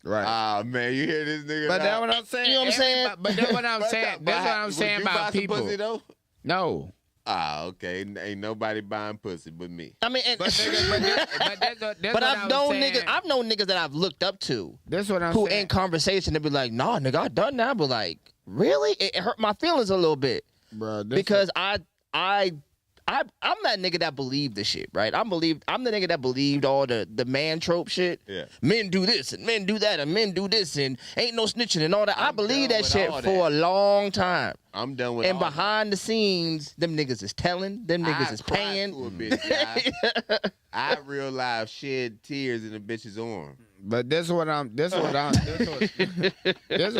Right. Ah, man, you hear this nigga? But that's what I'm saying. You know what I'm saying? But that's what I'm saying. That's what I'm saying about people. Pussy, though? No. Okay. Ain't nobody buying pussy but me. I mean, and, But I've known niggas that I've looked up to. That's what I'm who saying. in conversation they be like, nah, nigga, I done that. But like, really? It hurt my feelings a little bit. Bro, Because I'm that nigga that believed the shit, right? I'm the nigga that believed all the man trope shit. Yeah. Men do this and men do that and men do this and ain't no snitching and all that. I believe that shit all for a long time. I'm done with And all behind the scenes, them niggas is telling, them niggas is paying. To a bitch, I real life shed tears in a bitch's arm. But that's what I'm saying. That's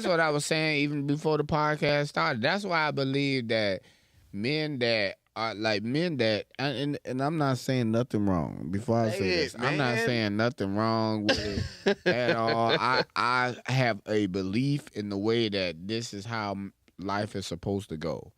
what I was saying even before the podcast started. That's why I believe that men that are like men that and I'm not saying nothing wrong. Before I say this, I'm not saying nothing wrong with it at all. I have a belief in the way that this is how life is supposed to go.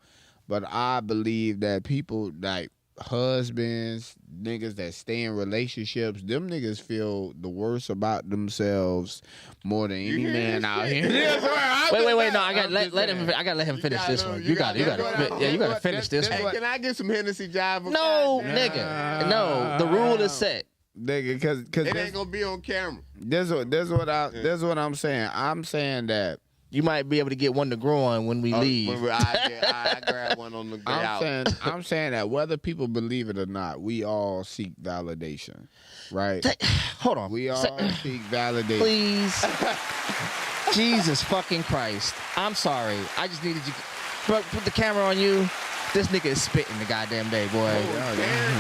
But I believe that people like husbands, niggas that stay in relationships, them niggas feel the worst about themselves more than any man out here. Wait, no, I gotta let him finish this one. You gotta finish this one. Hey, can I get some Hennessy Jive? No, nigga, no. The rule is set. Nigga, cause it ain't gonna be on camera. That's what I'm saying. I'm saying that you might be able to get one to grow on when we leave. I grab one on the way out. I'm saying that whether people believe it or not, we all seek validation, right? Hold on. We all seek validation. Please. Jesus fucking Christ. I'm sorry. I just needed you. Bro, put the camera on you. This nigga is spitting the goddamn day, boy.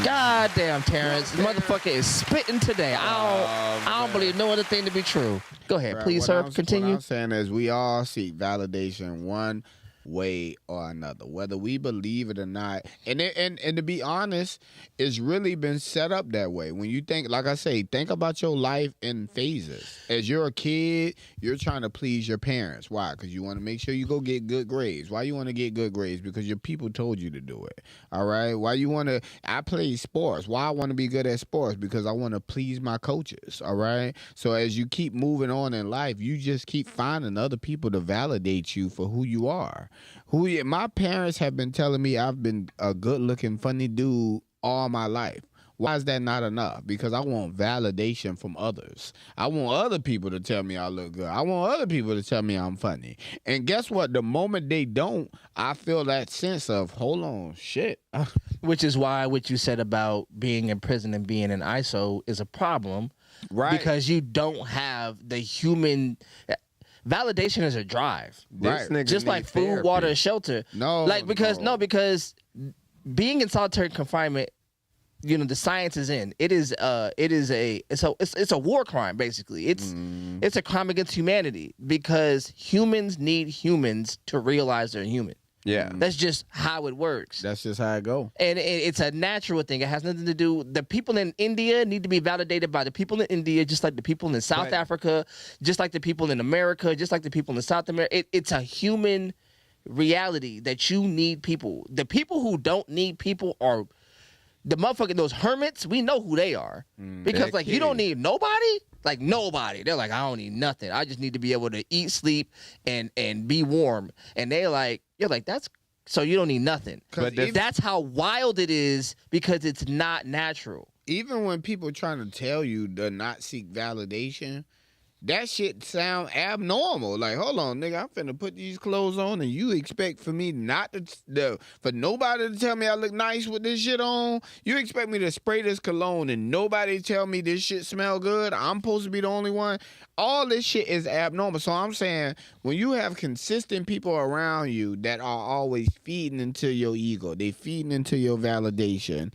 Goddamn, Terrence. This motherfucker is spitting today. I don't believe no other thing to be true. Go ahead, please, sir. Continue. What I'm saying is we all seek validation one way or another, whether we believe it or not. And to be honest, it's really been set up that way. When you think, like I say, think about your life in phases. As you're a kid, you're trying to please your parents. Why? Because you want to make sure you go get good grades. Why you want to get good grades? Because your people told you to do it. All right? Why you want to, I play sports. Why I want to be good at sports? Because I want to please my coaches. All right? So as you keep moving on in life, you just keep finding other people to validate you for who you are. My parents have been telling me I've been a good-looking, funny dude all my life. Why is that not enough? Because I want validation from others. I want other people to tell me I look good. I want other people to tell me I'm funny. And guess what? The moment they don't, I feel that sense of, hold on, shit. Which is why what you said about being in prison and being in ISO is a problem. Right. Because you don't have the human... Validation is a drive, right? Just like food, therapy. water, and shelter. Because being in solitary confinement, you know, the science is in. It's a war crime basically. It's a crime against humanity because humans need humans to realize they're human. Yeah, that's just how it works. That's just how it go. And it's a natural thing. It has nothing to do. The people in India need to be validated by the people in India, just like the people in South Africa, just like the people in America, just like the people in South America. It's a human reality that you need people. The people who don't need people are the motherfucking those hermits. We know who they are because like you don't need nobody. Like nobody. They're like, I don't need nothing. I just need to be able to eat, sleep, and be warm. And you're like, that's so you don't need nothing. But that's how wild it is because it's not natural. Even when people trying to tell you to not seek validation, that shit sound abnormal. Like, hold on, nigga, I'm finna put these clothes on and you expect for me not for nobody to tell me I look nice with this shit on? You expect me to spray this cologne and nobody tell me this shit smell good? I'm supposed to be the only one? All this shit is abnormal. So I'm saying when you have consistent people around you that are always feeding into your ego, they feeding into your validation,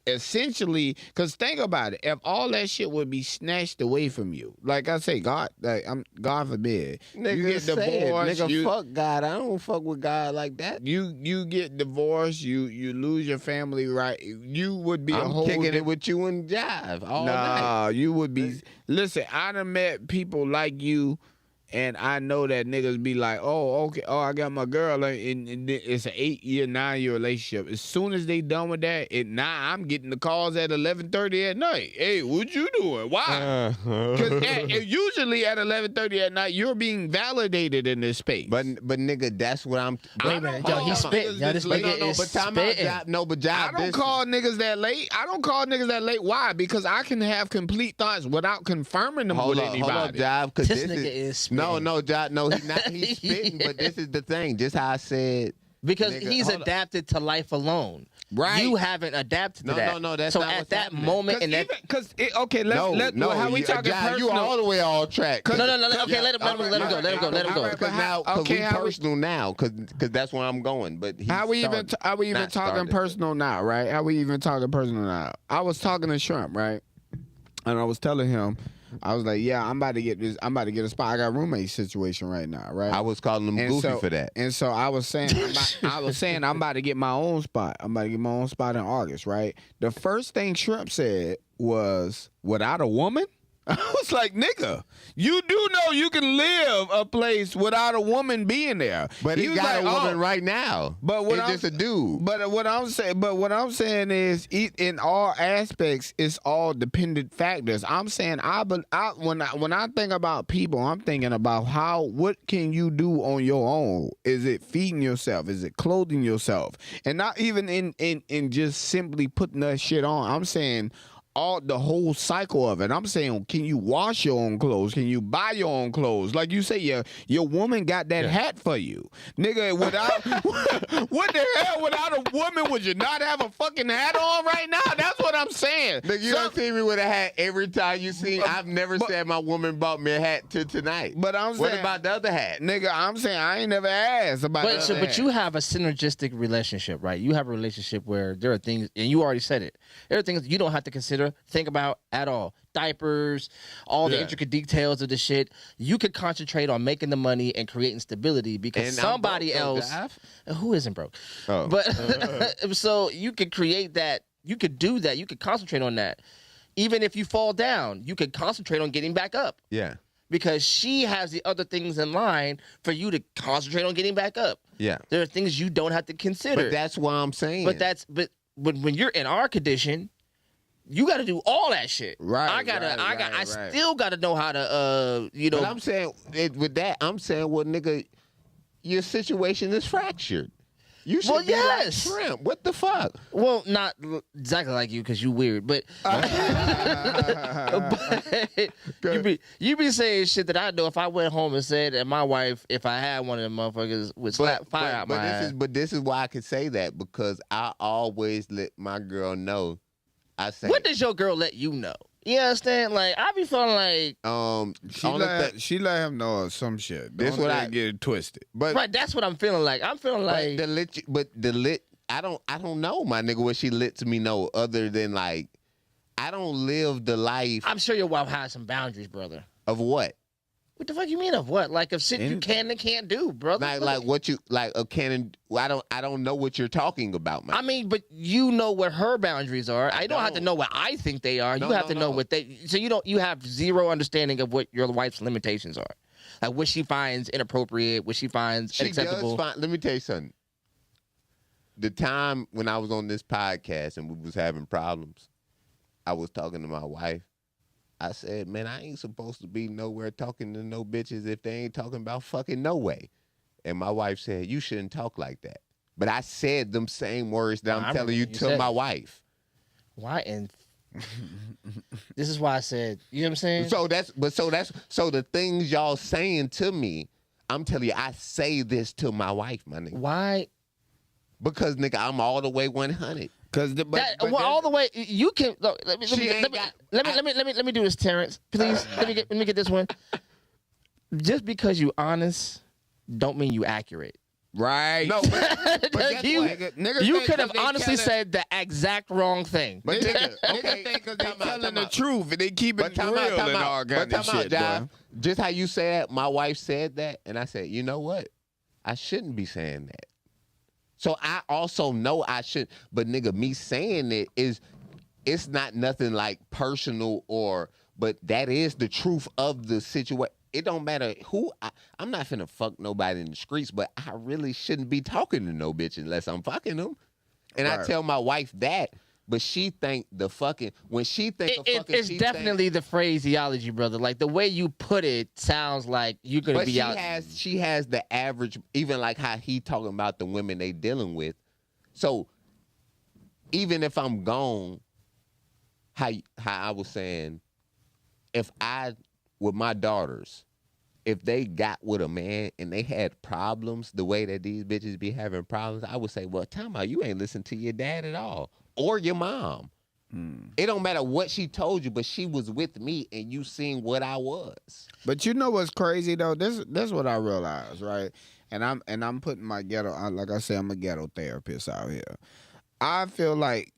essentially, because think about it, if all that shit would be snatched away from you, like I say, God forbid, nigga, you get divorced, nigga, fuck God, I don't fuck with God like that. You get divorced, you lose your family, right? You would be I'm kicking it with you and Jive all night. You would be. Listen, I done met people like you and I know that niggas be like, oh, okay, oh, I got my girl, and it's an 8-year, 9-year relationship. As soon as they done with that, I'm getting the calls at 11:30 at night. Hey, what you doing? Why? Because usually at 11:30 at night, you're being validated in this space. But nigga, that's what I'm. Wait a minute, yo, he's spitting. Yo, this nigga is spitting. I don't call niggas that late. Why? Because I can have complete thoughts without confirming them with anybody. Hold up, Job, because this nigga is spitting. No, Job, no, he's not. He's spitting, but this is the thing. Just how I said. Because nigga, he's adapted to life alone. Right. You haven't adapted to that. No, that's so not at what's that happening. moment, and how we talking personal? You all the way off track. No. Okay, let him go. Because we personal now, because that's where I'm going. But how we even talking personal now, right? How we even talking personal now? I was talking to Shrimp, right? And I was telling him, I was like, yeah, I'm about to get a spot. I got a roommate situation right now, right? I was calling him goofy for that. And so I was saying, I'm about to get my own spot. I'm about to get my own spot in August, right? The first thing Shrimp said was, without a woman? I was like, nigga, you do know you can live a place without a woman being there. But he got a woman right now. But it's just a dude. But what I'm saying is, in all aspects, it's all dependent factors. I'm saying, when I think about people, I'm thinking about what can you do on your own? Is it feeding yourself? Is it clothing yourself? And not even in just simply putting that shit on. I'm saying the whole cycle of it. I'm saying, can you wash your own clothes? Can you buy your own clothes? Like you say, your woman got that hat for you. Nigga, without what the hell, without a woman, would you not have a fucking hat on right now? That's what I'm saying. Nigga, you don't see me with a hat every time you see. I've never said my woman bought me a hat till tonight. But I'm saying, what about the other hat? Nigga, I'm saying I ain't never asked about that. But you have a synergistic relationship, right? You have a relationship where there are things, and you already said it, there are things you don't have to consider, think about at all. Diapers, all the intricate details of the shit. You could concentrate on making the money and creating stability because somebody else who isn't broke. Oh. But so you could create that, you could do that, you could concentrate on that. Even if you fall down, you could concentrate on getting back up. Yeah. Because she has the other things in line for you to concentrate on getting back up. Yeah. There are things you don't have to consider. But that's what I'm saying. But when you're in our condition, you got to do all that shit. Right. I still got to know how to, But I'm saying with that, well, nigga, your situation is fractured. You should be like Shrimp. What the fuck? Well, not exactly like you because you weird, but, you be saying shit that I know if I went home and said that my wife, if I had one of them motherfuckers, would slap fire out my ass. But this is why I can say that, because I always let my girl know. What does your girl let you know? You understand? Like, I be feeling like she let him know some shit. This what I get it twisted. But right, that's what I'm feeling like. I'm feeling like I don't know, my nigga, what she lets me know other than like I don't live the life. I'm sure your wife has some boundaries, brother. Of what? What the fuck you mean of what? Like of shit you can and can't do, brother. Like what you like a can. I don't know what you're talking about, man. I mean, but you know what her boundaries are. I don't have to know what I think they are. You have to know what they. So you have zero understanding of what your wife's limitations are, like what she finds inappropriate, what she finds unacceptable. Let me tell you something. The time when I was on this podcast and we was having problems, I was talking to my wife. I said, man, I ain't supposed to be nowhere talking to no bitches if they ain't talking about fucking no way. And my wife said, you shouldn't talk like that. But I said them same words that I'm telling you to my wife. Why? And this is why I said, you know what I'm saying? So the things y'all saying to me, I'm telling you, I say this to my wife, my nigga. Why? Because, nigga, I'm all the way 100. All the way you can look, let me do this, Terrence. Please let me get this one. Just because you honest, don't mean you accurate. Right. No, but you could have honestly said the exact wrong thing. But niggas think because they telling the truth and they keep it real and all kind of shit. Just how you say that, my wife said that, and I said, you know what? I shouldn't be saying that. So I also know I should, but nigga, me saying it's not nothing like personal but that is the truth of the situation. it don't matter who. I'm not finna fuck nobody in the streets, but I really shouldn't be talking to no bitch unless I'm fucking them. And I tell my wife that, but she think the fucking when she think of fucking, it's definitely the phraseology, brother. Like the way you put it sounds like you're gonna be out. She has the average, even like how he talking about the women they dealing with. So even if I'm gone, how I was saying, if I with my daughters, if they got with a man and they had problems the way that these bitches be having problems, I would say, well, time out, you ain't listen to your dad at all or your mom. It don't matter what she told you, but she was with me and you seen what I was. But you know what's crazy though? This what I realized, right? And I'm putting my ghetto, like I say, I'm a ghetto therapist out here. I feel like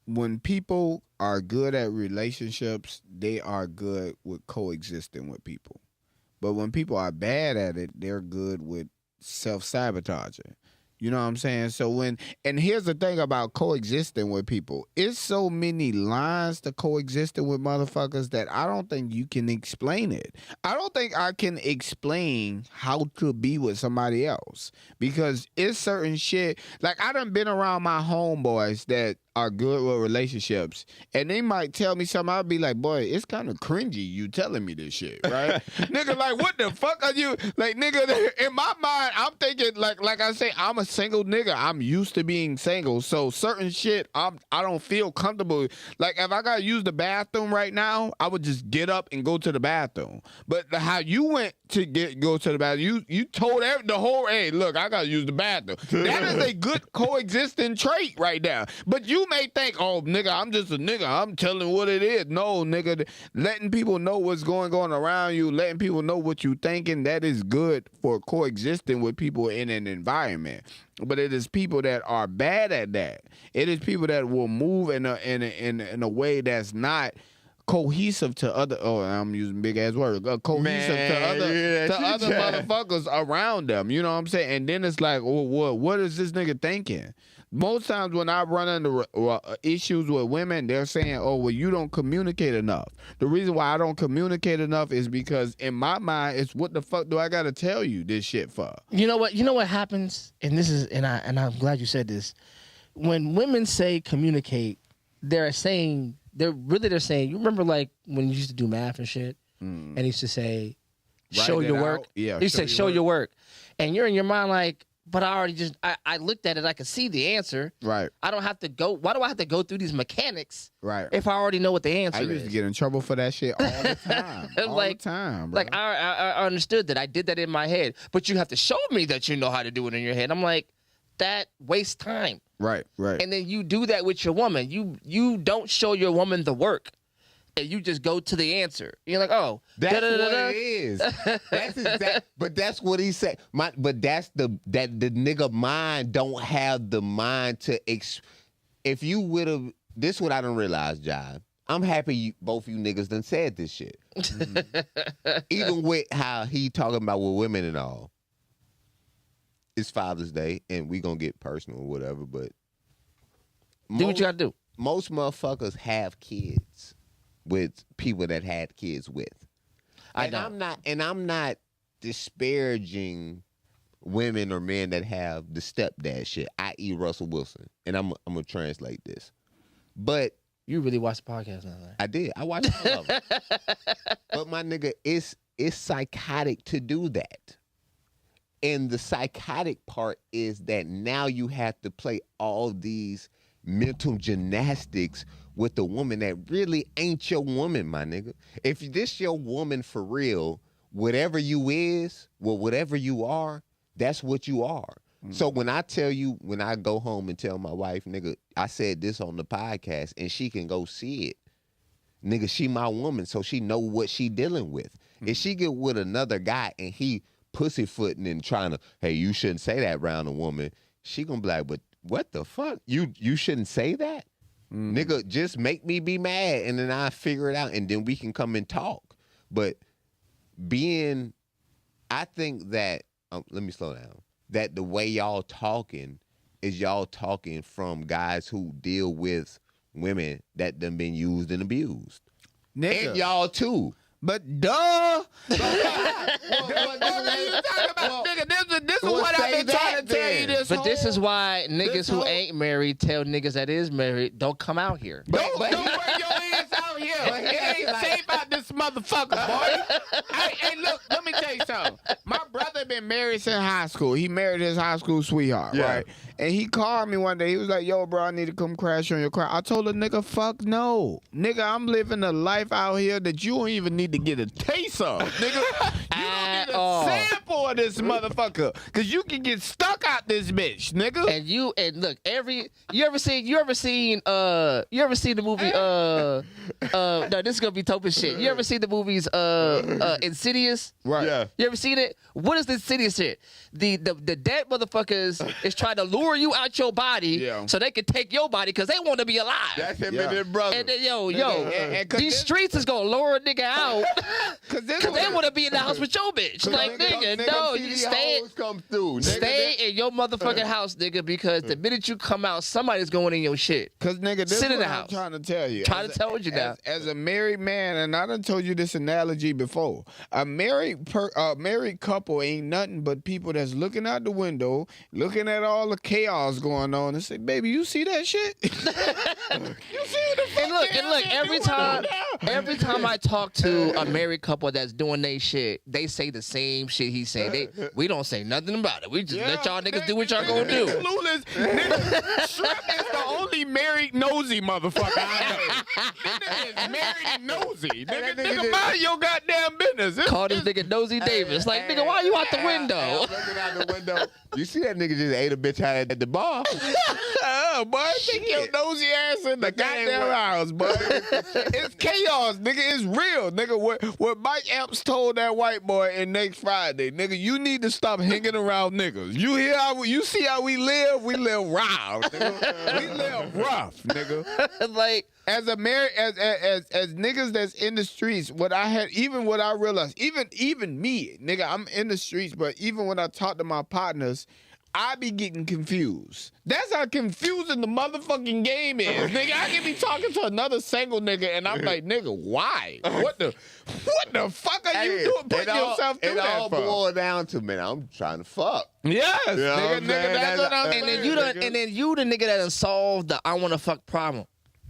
when people are good at relationships, they are good with coexisting with people. But when people are bad at it, they're good with self-sabotaging. You know what I'm saying? So and here's the thing about coexisting with people. It's so many lines to coexisting with motherfuckers that I don't think you can explain it. I don't think I can explain how to be with somebody else because it's certain shit. Like I done been around my homeboys that are good with relationships, and they might tell me something. I'll be like, boy, it's kind of cringy you telling me this shit, right? Nigga, like, what the fuck are you? Like, nigga, in my mind, I'm thinking, like I say, I'm a single nigga. I'm used to being single, so certain shit, I don't feel comfortable. Like, if I gotta use the bathroom right now, I would just get up and go to the bathroom. But how you went to go to the bathroom, you told the whole, hey, look, I gotta use the bathroom. That is a good coexisting trait right there. But you may think, oh, nigga, I'm just a nigga. I'm telling what it is. No, nigga, letting people know what's going on around you, letting people know what you thinking, that is good for coexisting with people in an environment. But it is people that are bad at that. It is people that will move in a way that's not cohesive to other. Oh, I'm using big ass words. Cohesive to other motherfuckers around them. You know what I'm saying? And then it's like, oh, what is this nigga thinking? Most times when I run into issues with women, they're saying, oh, well, you don't communicate enough. The reason why I don't communicate enough is because in my mind, it's what the fuck do I got to tell you this shit for? You know what happens? And this is, and I'm glad you said this. When women say communicate, they're saying, you remember like when you used to do math and shit, and he used to say, show your work. Yeah. He used to say, show your work. And you're in your mind like, but I already I looked at it. I could see the answer. Right. I don't have to go. Why do I have to go through these mechanics? Right. If I already know what the answer is. I used to get in trouble for that shit all the time. All the time, bro. Like I understood that. I did that in my head. But you have to show me that you know how to do it in your head. I'm like, that wastes time. Right. And then you do that with your woman. You don't show your woman the work. And you just go to the answer. You're like, oh, that's what it is. That's exact. But that's what he said. But that's the nigga mind don't have the mind to. If you would have, this what I don't realize, John. I'm happy both you niggas done said this shit. Even with how he talking about with women and all. It's Father's Day, and we gonna get personal or whatever. But do what you gotta do. Most motherfuckers have kids with people that had kids with. I'm not disparaging women or men that have the stepdad shit, i.e. Russell Wilson. And I'm gonna translate this. But you really watched the podcast now, right? I did. I watched all of them. But my nigga, it's psychotic to do that. And the psychotic part is that now you have to play all these mental gymnastics with a woman that really ain't your woman, my nigga. If this your woman for real, whatever you is, well, whatever you are, that's what you are. So when I tell you, when I go home and tell my wife, nigga, I said this on the podcast, and she can go see it, nigga, she my woman, so she know what she dealing with. If she get with another guy and he pussyfooting and trying to, hey, you shouldn't say that around a woman, she gonna be like, but what the fuck? You shouldn't say that? Nigga, just make me be mad, and then I figure it out, and then we can come and talk. But I think that, let me slow down, that the way y'all talking is y'all talking from guys who deal with women that done been used and abused. Nigga. And y'all too. But duh. Well, What are you talking about, nigga? This is well, what I've say been trying to that tell you then. this But this is why niggas this who whole- ain't married tell niggas that is married, don't come out here. Don't but- bring your ass out here. But he It ain't like- safe out this motherfucker, boy. Hey, look, let me tell you something. My brother been married since high school. He married his high school sweetheart, Yeah. right? And he called me one day. He was like, yo, bro, I need to come crash on your car. I told the nigga, fuck no. Nigga, I'm living a life out here that you don't even need to get a taste of. Nigga, you don't need a sample of this motherfucker. Because you can get stuck out this bitch, nigga. And look, you ever seen the movie no, this is gonna be topen shit. You ever seen the movies Insidious? Right. Yeah. You ever seen it? What is the Insidious shit? The dead motherfuckers is trying to lure you out your body so they can take your body because they want to be alive. That's him Yeah. and his brother. And then, and 'cause these this- streets is gonna lure a nigga out Because because they want to be in the house with your bitch. Like, nigga, no, you stay. Come through. Nigga, Stay in your motherfucking house, nigga, because the minute you come out, somebody's going in your shit. Cause nigga, this Sit in what the I'm house. trying to tell you. Trying to tell you now. As a married man, and I done told you this analogy before. A married couple ain't nothing but people that's looking out the window, looking at all the chaos going on, and say, "Baby, you see that shit? You see what the fuck?" And look, every time I talk to a married couple that's doing they shit, they say the same shit he's saying. We don't say nothing about it. We just let y'all niggas do what y'all gonna do. Clueless. Nigga, Shrimp is the only married nosy motherfucker I know. Nigga is married and nosy. Nigga, mind your goddamn business. Call this nigga Nosy Davis. Like, nigga, why you out the window? I'm looking out the window. You see that nigga just ate a bitch out at the bar? Boy, take your nosy ass in the goddamn house, boy. It's chaos, nigga. It's real, nigga. What Mike Epps told that white boy in Next Friday, nigga, you need to stop hanging around niggas. You hear you see how we live? We live wild, nigga. We live rough, nigga. Like, As a as niggas that's in the streets, what I realized, even me, nigga, I'm in the streets, but even when I talk to my partners, I be getting confused. That's how confusing the motherfucking game is. Nigga, I can be talking to another single nigga and I'm like, nigga, why? What the fuck are you doing putting yourself through it that all for? boils down to, man, I'm trying to fuck. Yes, You know what nigga, I'm nigga, saying? that's what I'm saying. and then you the nigga that done solved the I wanna fuck problem.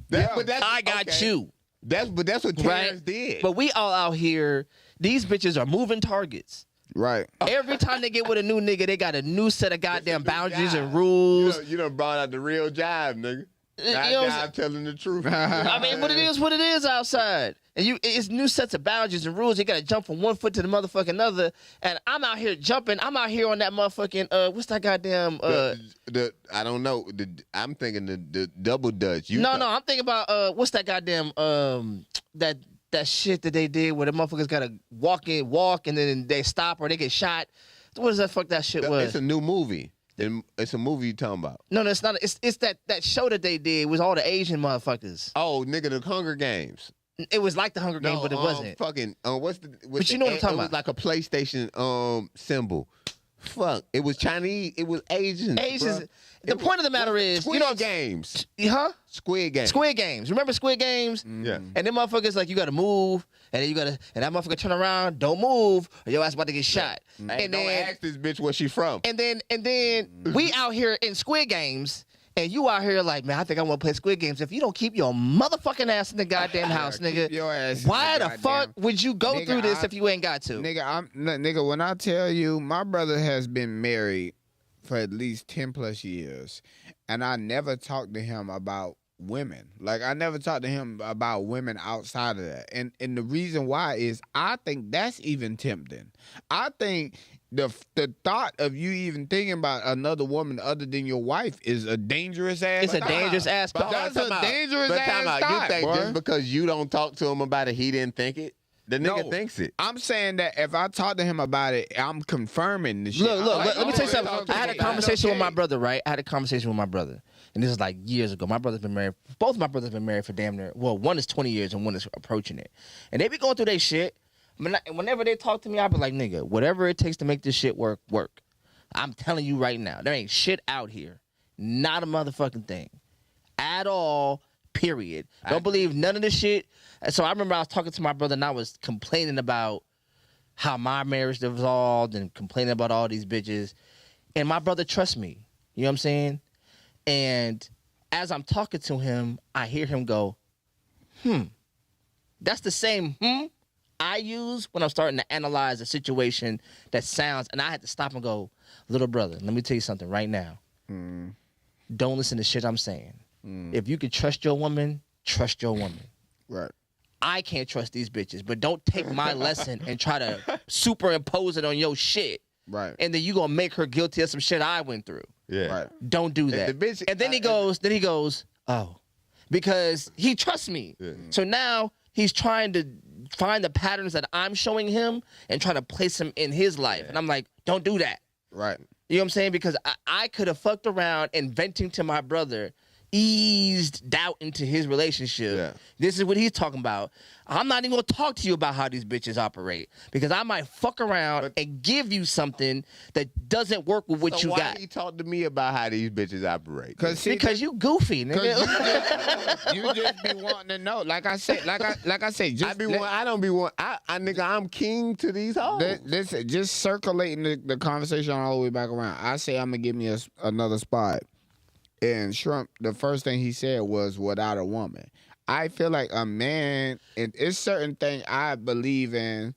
But that's, I got okay. you. But that's what Right? Terrence did. But we all out here, these bitches are moving targets. Right. Every time they get with a new nigga, they got a new set of goddamn It's a new boundaries and jive. rules. You done brought out the real jive, nigga. You know what I'm I'm telling the truth. I mean, but it is what it is outside. And it's new sets of boundaries and rules. You got to jump from one foot to the motherfucking other. And I'm out here jumping. I'm out here on that motherfucking, what's that goddamn, I don't know. I'm thinking the double dutch. I'm thinking about, what's that goddamn, that shit that they did where the motherfuckers got to walk, and then they stop or they get shot. What is that fuck that shit was? It's a new movie. It's a movie you talking about. No, it's not. It's that show that they did was all the Asian motherfuckers. Oh, nigga, the Hunger Games. It was like the Hunger Games, but it wasn't. Fucking, But you know what I'm talking It was about. like a PlayStation symbol. Fuck, it was Chinese. It was Asian. Asians. The point of the matter is, Squid you know, Games. huh? Squid Games. Squid Games. Remember Squid Games? Yeah. And them motherfuckers like you gotta move, and then and that motherfucker turn around, don't move, or your ass about to get shot. Hey, And don't then ask this bitch where she from. and then we out here in Squid Games. And you out here like, man, I think I want to play Squid Games. If you don't keep your motherfucking ass in the goddamn house, nigga, your ass in why the the fuck goddamn- would you go Nigga, through this if you ain't got to? Nigga, when I tell you, my brother has been married for at least 10 plus years, and I never talked to him about women. Like, I never talked to him about women outside of that. And the reason why is I think that's even tempting. I think the thought of you even thinking about another woman other than your wife is a dangerous ass. It's a dangerous ass But thought. That's a dangerous but ass time out. thought, You think boy. just because you don't talk to him about it, he didn't think it? The nigga No. thinks it. I'm saying that if I talk to him about it, I'm confirming the shit. Look, I'm let like, me tell you oh, something. it's I had a okay. conversation with my Okay. brother, right? I had a conversation with my brother. And this is like years ago. My brother's been married. Both my brothers been married for damn near, well, one is 20 years and one is approaching it. And they be going through their shit. Whenever they talk to me, I be like, nigga, whatever it takes to make this shit work. I'm telling you right now, there ain't shit out here. Not a motherfucking thing. At all. period. Don't believe none of this shit. And so I remember I was talking to my brother and I was complaining about how my marriage dissolved and complaining about all these bitches. And my brother trusts me. You know what I'm saying? And as I'm talking to him, I hear him go, That's the same I use when I'm starting to analyze a situation that sounds, and I had to stop and go, little brother, let me tell you something right now. Don't listen to shit I'm saying. If you can trust your woman, trust your woman. Right. I can't trust these bitches, but don't take my lesson and try to superimpose it on your shit. Right. And then you gonna make her guilty of some shit I went through. Yeah. Right. Don't do that. And the bitch- and then he goes, oh, because he trusts me. Yeah. So now he's trying to find the patterns that I'm showing him and try to place them in his life. And I'm like, don't do that. Right. You know what I'm saying? Because I could have fucked around and venting to my brother eased doubt into his relationship. Yeah. This is what he's talking about. I'm not even gonna talk to you about how these bitches operate because I might fuck around and give you something that doesn't work with what So you why got. he talk to me about how these bitches operate? Because you goofy, nigga. You just be wanting to know. Like I said, just I don't be one. I nigga, I'm king to these hoes. listen, just circulating the conversation all the way back around. I say I'm gonna give me another spot. And Shrimp, the first thing he said was without a woman. I feel like a man, and it's certain thing I believe in.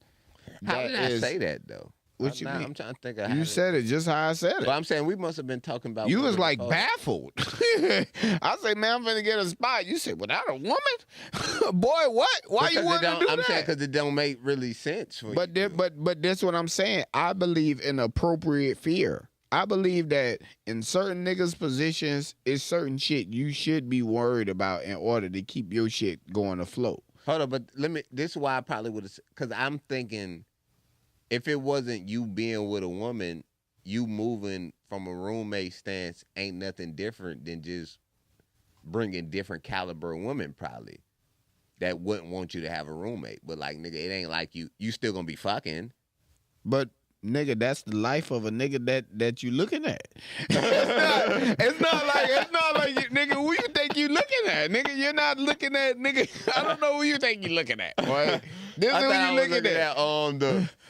How did I say that though? What you mean? I'm trying to think of. You said it just how I said it. But I'm saying we must have been talking about. You was women like before. baffled. I say, man, I'm finna get a spot. You said without a woman, boy, what? Why you want to do I'm that? saying because it don't make really sense for you. But that's what I'm saying. I believe in appropriate fear. I believe that in certain niggas' positions, it's certain shit you should be worried about in order to keep your shit going afloat. Hold on, but this is why I probably would have, because I'm thinking if it wasn't you being with a woman, you moving from a roommate stance ain't nothing different than just bringing different caliber women probably that wouldn't want you to have a roommate. But like, nigga, it ain't like you still gonna be fucking. But nigga, that's the life of a nigga that you looking at. It's not like you, nigga, who you think you looking at? Nigga, you're not looking at, nigga. I don't know who you think you looking at, boy. This is who you looking at.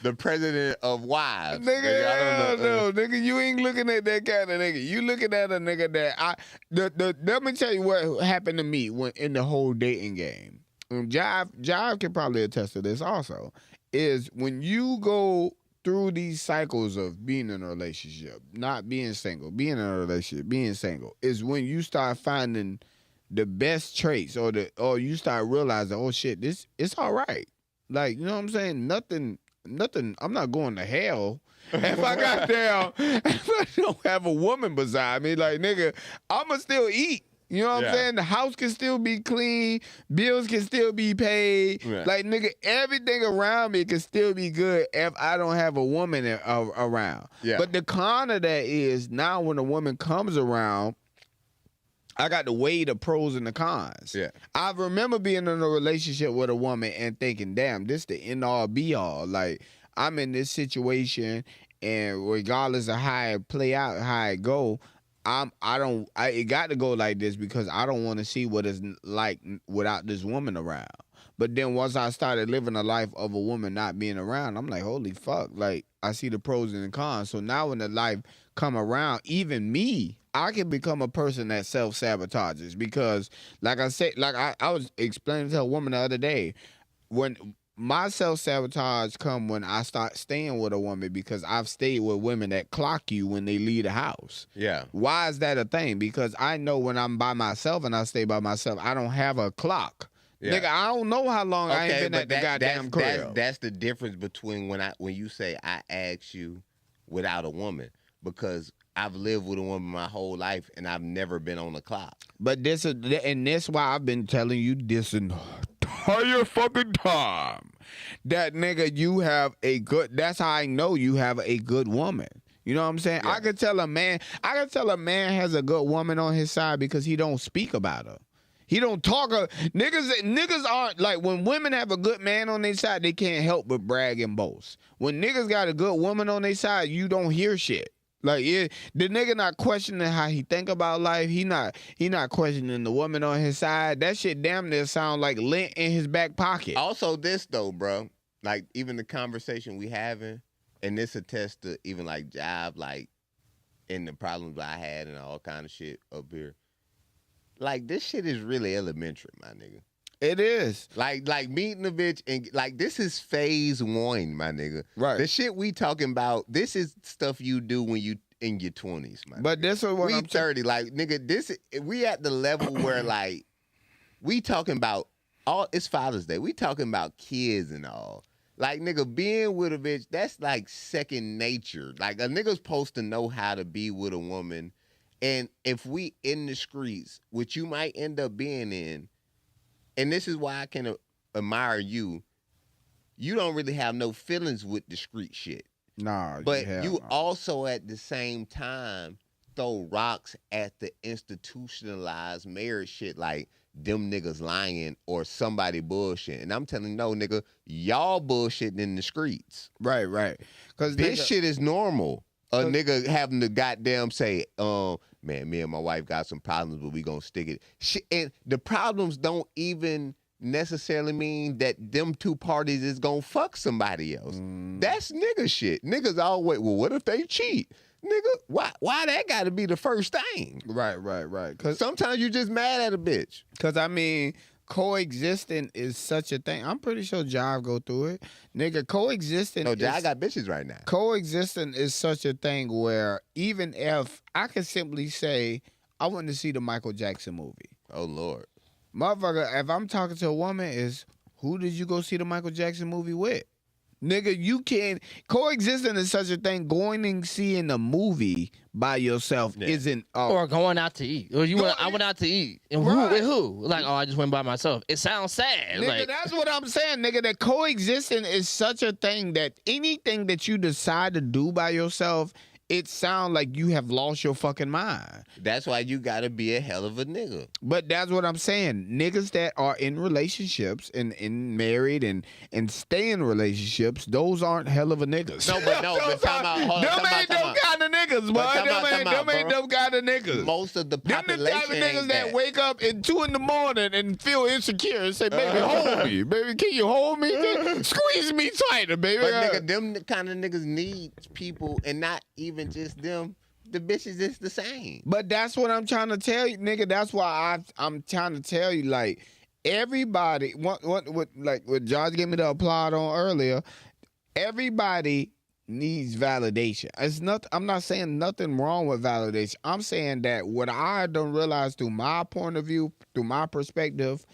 The president of wives. Nigga, I don't know. no, nigga, you ain't looking at that kind of nigga. You looking at a nigga that let me tell you what happened to me when in the whole dating game. Jive can probably attest to this also. Is when you go through these cycles of being in a relationship, not being single, being in a relationship, being single, is when you start finding the best traits or you start realizing, oh shit, it's all right. Like, you know what I'm saying? Nothing, I'm not going to hell. If I got down, if I don't have a woman beside me, like, nigga, I'ma still eat. You know what I'm saying? The house can still be clean. Bills can still be paid. Right. Like, nigga, everything around me can still be good if I don't have a woman around. Yeah. But the con of that is now when a woman comes around, I got to weigh the pros and the cons. Yeah. I remember being in a relationship with a woman and thinking, damn, this the end all be all. Like, I'm in this situation, and regardless of how it play out, how it go, it got to go like this because I don't want to see what it's like without this woman around. But then once I started living a life of a woman not being around, I'm like, holy fuck. Like, I see the pros and the cons. So now when the life come around, even me, I can become a person that self-sabotages because, like I said, like I was explaining to a woman the other day, when my self-sabotage come when I start staying with a woman because I've stayed with women that clock you when they leave the house. Yeah. Why is that a thing? Because I know when I'm by myself and I stay by myself, I don't have a clock. Yeah. Nigga, I don't know how long I ain't been at the goddamn crib. That's the difference between when you say I asked you without a woman, because I've lived with a woman my whole life and I've never been on the clock. But this why I've been telling you this entire fucking time. That nigga, you have a good, that's how I know you have a good woman. You know what I'm saying? Yeah. I could tell a man has a good woman on his side because he don't speak about her. He don't talk. Niggas aren't like, when women have a good man on their side, they can't help but brag and boast. When niggas got a good woman on their side, you don't hear shit. Like, the nigga not questioning how he think about life. He not questioning the woman on his side. That shit damn near sound like lint in his back pocket. Also, this though, bro. Like, even the conversation we having, and this attests to even like job, like, and the problems I had and all kind of shit up here. Like, this shit is really elementary, my nigga. It is. Like meeting a bitch and like this is phase 1, my nigga. Right. The shit we talking about, this is stuff you do when you in your 20s, man. But this is what we I'm 30. Like, nigga, we at the level where like we talking about it's Father's Day. We talking about kids and all. Like, nigga, being with a bitch, that's like second nature. Like, a nigga's supposed to know how to be with a woman. And if we in the streets, which you might end up being in, and this is why I can admire you. You don't really have no feelings with the street shit. Nah, but you also at the same time throw rocks at the institutionalized marriage shit like them niggas lying or somebody bullshit. And I'm telling you, no, nigga, y'all bullshitting in the streets. Right. Because this shit is normal. A nigga having to goddamn say, man, me and my wife got some problems, but we gonna stick it. And the problems don't even necessarily mean that them two parties is gonna fuck somebody else. That's nigga shit. Niggas always, well, what if they cheat? Nigga, why that gotta be the first thing? Right. Because sometimes you just mad at a bitch. Because, I mean, coexisting is such a thing. I'm pretty sure Jive go through it. Nigga, coexisting No, Jive got bitches right now. Coexisting is such a thing where even if I could simply say, I want to see the Michael Jackson movie. Oh, Lord. Motherfucker, if I'm talking to a woman, is who did you go see the Michael Jackson movie with? Nigga, you can't. Coexisting is such a thing. Going and seeing a movie by yourself isn't. Or going out to eat. Or I went out to eat. And who? Like, I just went by myself. It sounds sad. Nigga, like, that's what I'm saying, nigga. That coexisting is such a thing that anything that you decide to do by yourself, it sounds like you have lost your fucking mind. That's why you gotta be a hell of a nigga. But that's what I'm saying. Niggas that are in relationships and married and stay in relationships, those aren't hell of a niggas. No, but time out. Them ain't them kind of niggas, boy. Them ain't them kind of niggas. Most of the population them the type of niggas that wake up at 2 a.m. and feel insecure and say, baby, hold me. Baby, can you hold me? Squeeze me tighter, baby. But nigga, them kind of niggas need people and not even just them, the bitches is the same. But that's what I'm trying to tell you, nigga. That's why I'm trying to tell you, like, everybody, what Josh gave me the applaud on earlier, everybody needs validation. I'm not saying nothing wrong with validation. I'm saying that what I don't realize through my point of view, through my perspective,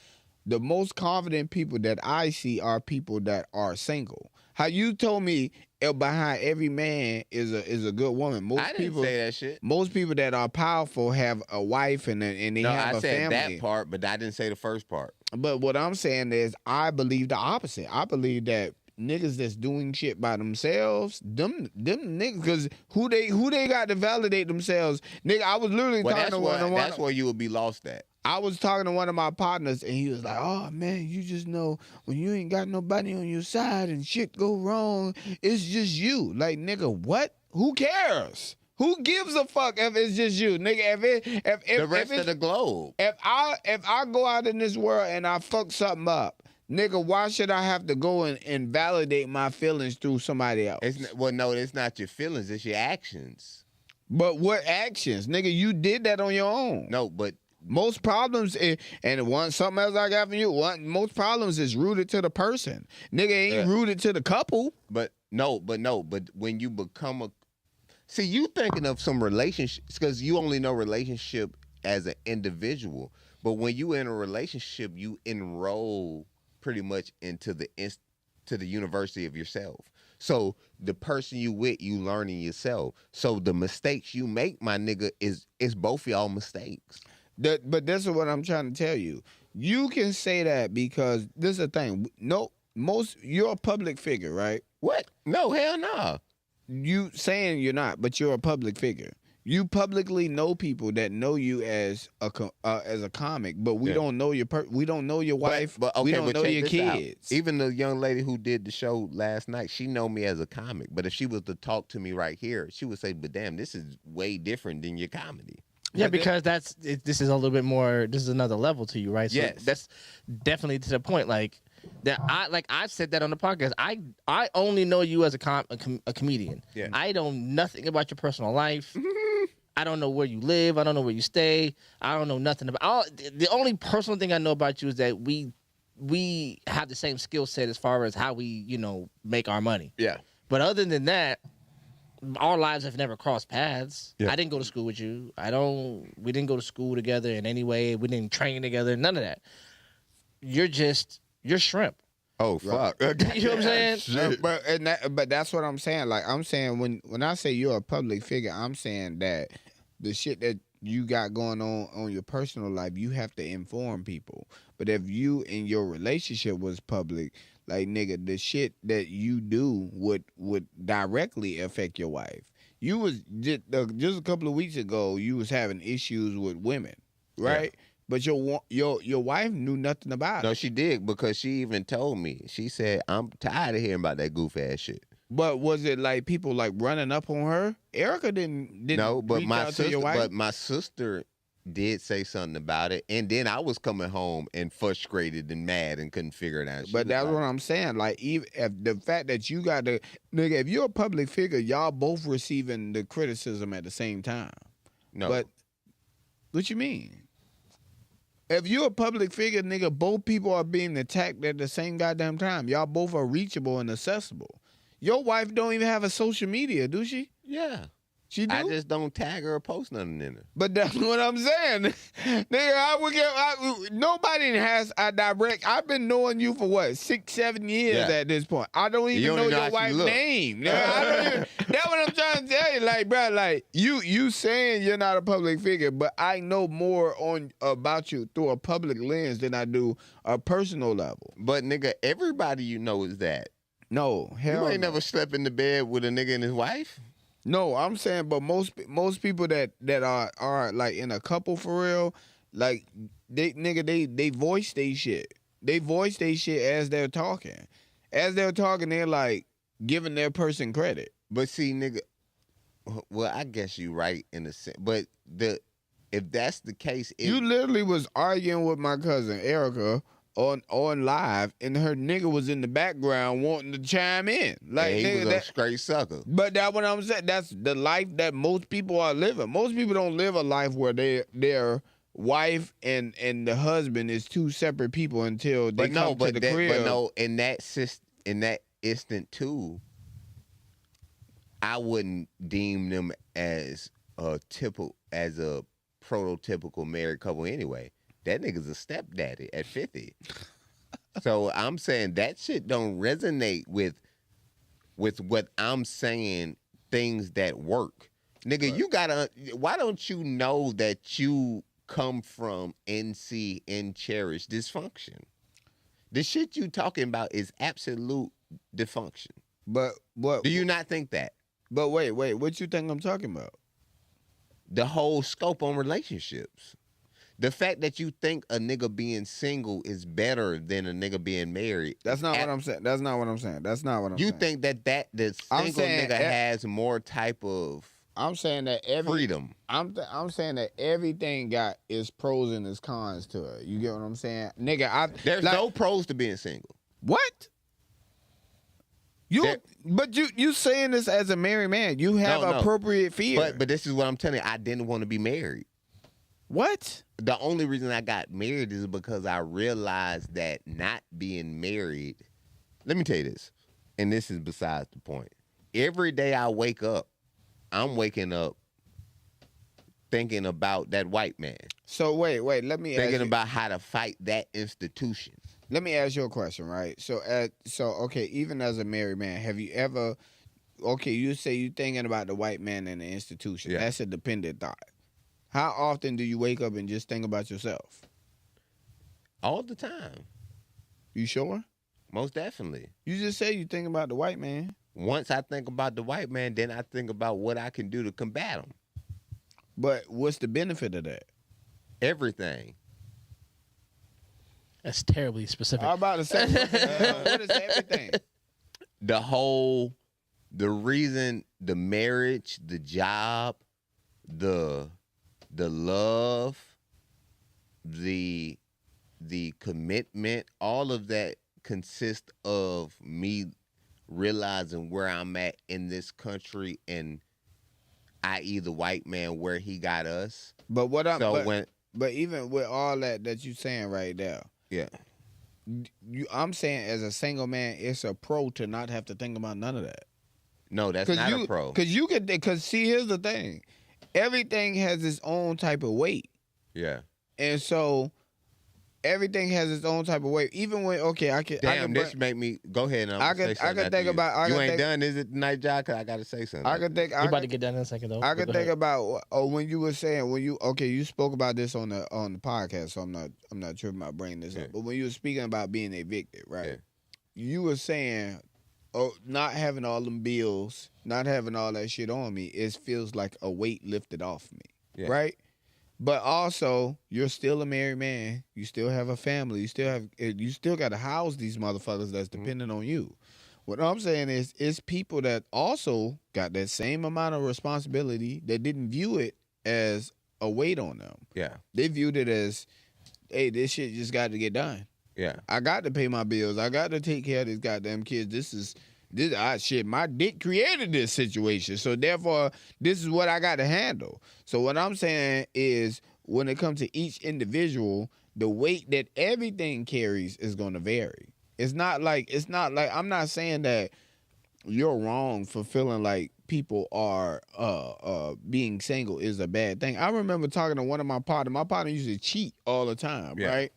the most confident people that I see are people that are single. How you told me behind every man is a good woman. I didn't say that shit. Most people that are powerful have a wife and they have a family. I said that part, but I didn't say the first part. But what I'm saying is I believe the opposite. I believe that niggas that's doing shit by themselves, them niggas, because who they got to validate themselves? Nigga, I was literally talking to one. That's where you would be lost at. I was talking to one of my partners, and he was like, oh, man, you just know when you ain't got nobody on your side and shit go wrong, it's just you. Like, nigga, what? Who cares? Who gives a fuck if it's just you? Nigga, if the rest of the globe. If I go out in this world and I fuck something up, nigga, why should I have to go and validate my feelings through somebody else? No, it's not your feelings, it's your actions. But what actions? Nigga, you did that on your own. No, but most problems, and something else I got from you, most problems is rooted to the person. Nigga ain't rooted to the couple. But when you become see, you thinking of some relationships, because you only know relationship as an individual. But when you in a relationship, you enroll pretty much into the university of yourself. So the person you with, you learning yourself. So the mistakes you make, my nigga, is both y'all mistakes. But this is what I'm trying to tell you. You can say that because this is the thing. No, you're a public figure, right? What? No, hell no. You saying you're not, but you're a public figure. You publicly know people that know you as a comic, but we don't know we don't know your wife. But okay, we don't but know check your this kids. out. Even the young lady who did the show last night, she know me as a comic. But if she was to talk to me right here, she would say, "But damn, this is way different than your comedy." Yeah, because this is a little bit more. This is another level to you, right? So Yes. that's definitely to the point. Like that, I've said that on the podcast. I only know you as a comedian. Yeah. I know nothing about your personal life. I don't know where you live. I don't know where you stay. I don't know nothing about. The only personal thing I know about you is that we have the same skill set as far as how we make our money. Yeah. But other than that, our lives have never crossed paths. Yeah. I didn't go to school with you. We didn't go to school together in any way. We didn't train together. None of that. You're shrimp. Oh fuck! You know what I'm saying? Shit. But that's what I'm saying. Like I'm saying when I say you're a public figure, I'm saying that the shit that you got going on your personal life, you have to inform people. But if you and your relationship was public, like nigga, the shit that you do would directly affect your wife. You was just a couple of weeks ago, you was having issues with women, right? Yeah. But your wife knew nothing about it. No, she did, because she even told me. She said, "I'm tired of hearing about that goof ass shit." But was it like people like running up on her? Erica didn't no, but reach my out sister, to your wife? but my sister did say something about it, and then I was coming home and frustrated and mad and couldn't figure it out. But that's what I'm saying. Like, even if the fact that you got to nigga, if you're a public figure, y'all both receiving the criticism at the same time. No, but what you mean? If you're a public figure, nigga, both people are being attacked at the same goddamn time. Y'all both are reachable and accessible. Your wife don't even have a social media, do she? yeah. She do? I just don't tag her or post nothing in her. But that's what I'm saying. Nigga, nobody has a direct. I've been knowing you for what, 6-7 years at this point. I don't even know your wife's name. That's what I'm trying to tell you. Like, bro, like you saying you're not a public figure, but I know more about you through a public lens than I do a personal level. But nigga, everybody you know is that. No, hell You ain't never slept in the bed with a nigga and his wife? No, I'm saying, but most people that are like in a couple for real, like they voice they shit. They voice they shit as they're talking. As they're talking, they're like giving their person credit. But see, nigga, well, I guess you right in a sense. But if that's the case, you literally was arguing with my cousin Erica on live, and her nigga was in the background wanting to chime in. Like, he nigga, was a straight sucker. But that's what I'm saying. That's the life that most people are living. Most people don't live a life where their wife and the husband is two separate people until they come to the crib. But no, in that instant too, I wouldn't deem them as a prototypical married couple anyway. That nigga's a stepdaddy at 50. So I'm saying that shit don't resonate with what I'm saying, things that work. Nigga, right. You gotta, why don't you know that you come from and cherish dysfunction? The shit you talking about is absolute dysfunction. But what? Do you not think that? But wait, what you think I'm talking about? The whole scope on relationships. The fact that you think a nigga being single is better than a nigga being married. That's not what I'm saying. That's not what I'm saying. You think that the single nigga has more type of I'm saying that freedom. I'm saying that everything its pros and its cons to it. You get what I'm saying? Nigga, there's no pros to being single. What? But you saying this as a married man. You have appropriate fear. But this is what I'm telling you. I didn't want to be married. What? The only reason I got married is because I realized that not being married, let me tell you this, and this is besides the point. Every day I wake up, I'm waking up thinking about that white man. So wait, let me thinking about how to fight that institution. Let me ask you a question, right? So okay, even as a married man, have you ever, you say you thinking about the white man and the institution. Yeah. That's a dependent thought. How often do you wake up and just think about yourself? All the time. You sure? Most definitely. You just say you think about the white man. Once I think about the white man, then I think about what I can do to combat him. But what's the benefit of that? Everything. That's terribly specific. I'm about to say, what is everything? The reason, the marriage, the job, the love, the commitment, all of that consists of me realizing where I'm at in this country, and i.e. the white man, where he got us. But what I'm So but even with all that you saying right there, yeah. I'm saying as a single man, it's a pro to not have to think about none of that. No, that's not a pro. Because see, here's the thing, everything has its own type of weight, Yeah. and so everything has its own type of weight. Even when This make me go ahead. And I can think about. You ain't done, is it tonight, Jock? Cause I gotta say something. I can think. You about to get done in a second though. I can think about when you were saying you spoke about this on the podcast. So I'm not tripping about bringing this up. But when you were speaking about being evicted, right? Yeah. You were saying, not having all them bills, not having all that shit on me, it feels like a weight lifted off me, right? But also, you're still a married man. You still have a family. You still got to house these motherfuckers that's dependent on you. What I'm saying is, it's people that also got that same amount of responsibility that didn't view it as a weight on them. Yeah. They viewed it as, hey, this shit just got to get done. Yeah. I got to pay my bills. I got to take care of these goddamn kids. Shit, my dick created this situation. So therefore, this is what I got to handle. So what I'm saying is, when it comes to each individual, the weight that everything carries is going to vary. It's not like I'm not saying that you're wrong for feeling like people are being single is a bad thing. I remember talking to one of my partners. My partner used to cheat all the time, right?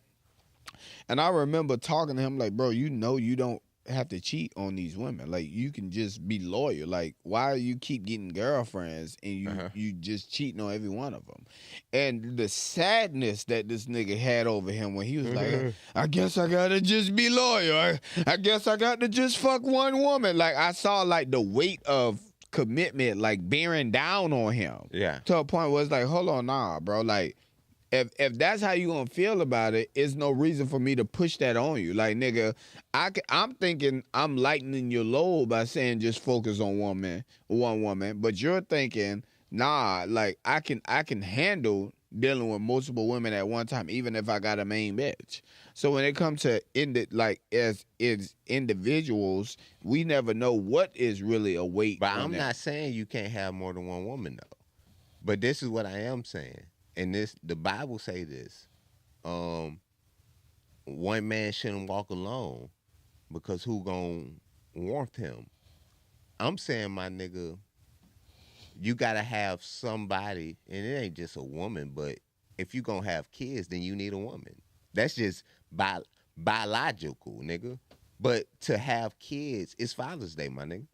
And I remember talking to him like, bro, you don't have to cheat on these women. Like, you can just be loyal. Like, why do you keep getting girlfriends and you just cheating on every one of them? And the sadness that this nigga had over him when he was like, I guess I gotta just be loyal. I guess I got to just fuck one woman. Like, I saw like the weight of commitment like bearing down on him. Yeah. To a point where it's like, hold on, nah, bro. Like, if that's how you gonna feel about it, it's no reason for me to push that on you. Like, nigga, I'm thinking I'm lightening your load by saying just focus on one woman, but you're thinking, nah, like I can handle dealing with multiple women at one time, even if I got a main bitch. So when it comes to as individuals, we never know what is really a weight. But I'm not saying you can't have more than one woman though. But this is what I am saying. And the Bible say this, one man shouldn't walk alone because who gonna warmth him? I'm saying, my nigga, you gotta have somebody, and it ain't just a woman, but if you gonna have kids, then you need a woman. That's just biological, nigga. But to have kids, it's Father's Day, my nigga.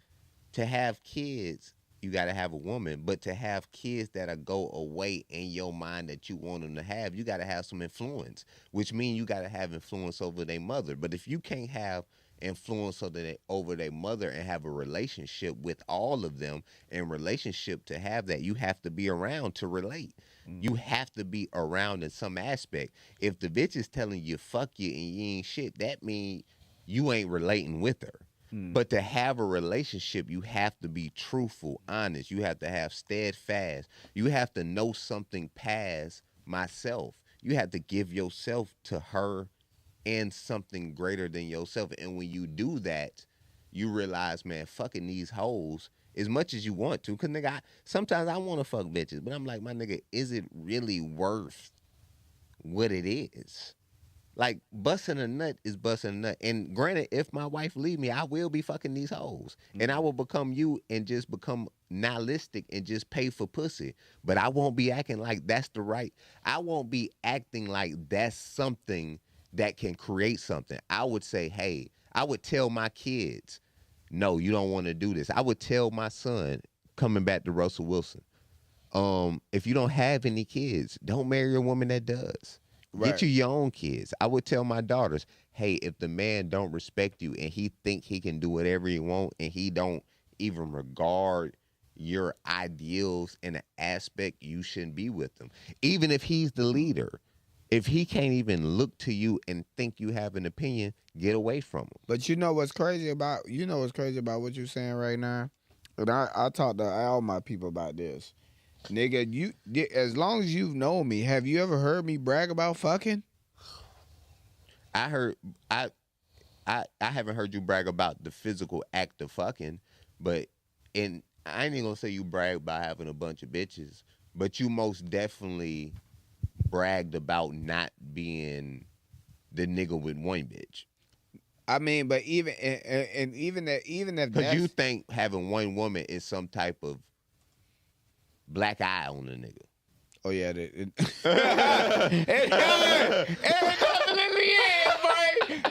To have kids, you got to have a woman, but to have kids that'll go away in your mind that you want them to have, you got to have some influence, which means you got to have influence over their mother. But if you can't have influence over their mother and have a relationship with all of them, and relationship to have that, you have to be around to relate. You have to be around in some aspect. If the bitch is telling you fuck you and you ain't shit, that means you ain't relating with her. But to have a relationship, you have to be truthful, honest. You have to have steadfast. You have to know something past myself. You have to give yourself to her and something greater than yourself. And when you do that, you realize, man, fucking these hoes as much as you want to. Because, nigga, sometimes I want to fuck bitches. But I'm like, my nigga, is it really worth what it is? Like, busting a nut is busting a nut. And granted, if my wife leave me, I will be fucking these hoes. And I will become you and just become nihilistic and just pay for pussy. But I won't be acting like that's the right. I won't be acting like that's something that can create something. I would say, hey, I would tell my kids, no, you don't want to do this. I would tell my son, coming back to Russell Wilson, if you don't have any kids, don't marry a woman that does. Right. Get you your own kids. I would tell my daughters, hey, if the man don't respect you and he think he can do whatever he want and he don't even regard your ideals in an aspect, you shouldn't be with him. Even if he's the leader, if he can't even look to you and think you have an opinion, get away from him. But you know what's crazy about what you're saying right now? And I talk to all my people about this. Nigga, as long as you've known me, have you ever heard me brag about fucking? I haven't heard you brag about the physical act of fucking, but I ain't even gonna say you brag about having a bunch of bitches, but you most definitely bragged about not being the nigga with one bitch. I mean, but even if because you think having one woman is some type of black eye on a nigga. Oh yeah, it definitely is, boy.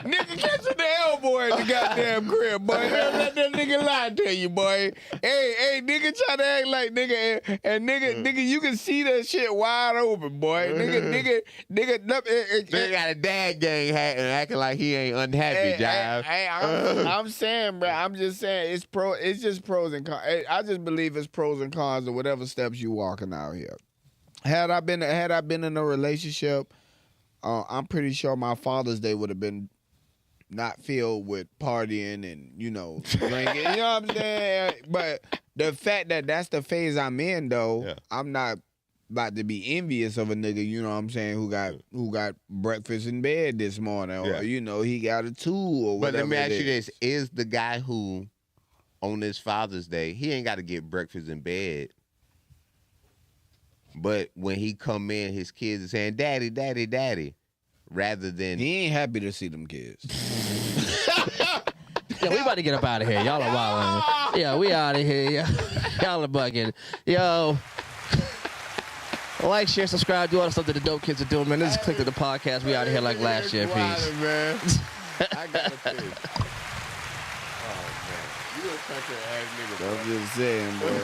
Nigga catching the elbow at the goddamn crib, boy. Don't let that nigga lie to you, boy. Hey, nigga try to act like nigga, and nigga, you can see that shit wide open, boy. Nigga. They got a dad gang hat and acting like he ain't unhappy, Jive. I'm saying, bro. I'm just saying it's just pros and cons. I just believe it's pros and cons of whatever steps you walking out here. Had I been in a relationship, I'm pretty sure my Father's Day would have been not filled with partying and, drinking. You know what I'm saying? But the fact that that's the phase I'm in, though, yeah. I'm not about to be envious of a nigga, you know what I'm saying, who got breakfast in bed this morning, or, he got a tool or whatever. But let me ask you this. Is the guy who, on this Father's Day, he ain't got to get breakfast in bed, but when he come in, his kids are saying, "Daddy, daddy, daddy," rather than... He ain't happy to see them kids. Yeah, we about to get up out of here. Y'all are wilding. Yeah, we out of here. Y'all are bugging. Yo. Like, share, subscribe, do all the stuff that the dope kids are doing, man. This is CLiqu'd Up, the podcast. We out of here like last year. Peace. Man. I got to think. Oh, man. You a country ass nigga, bro. I'm just saying, boy.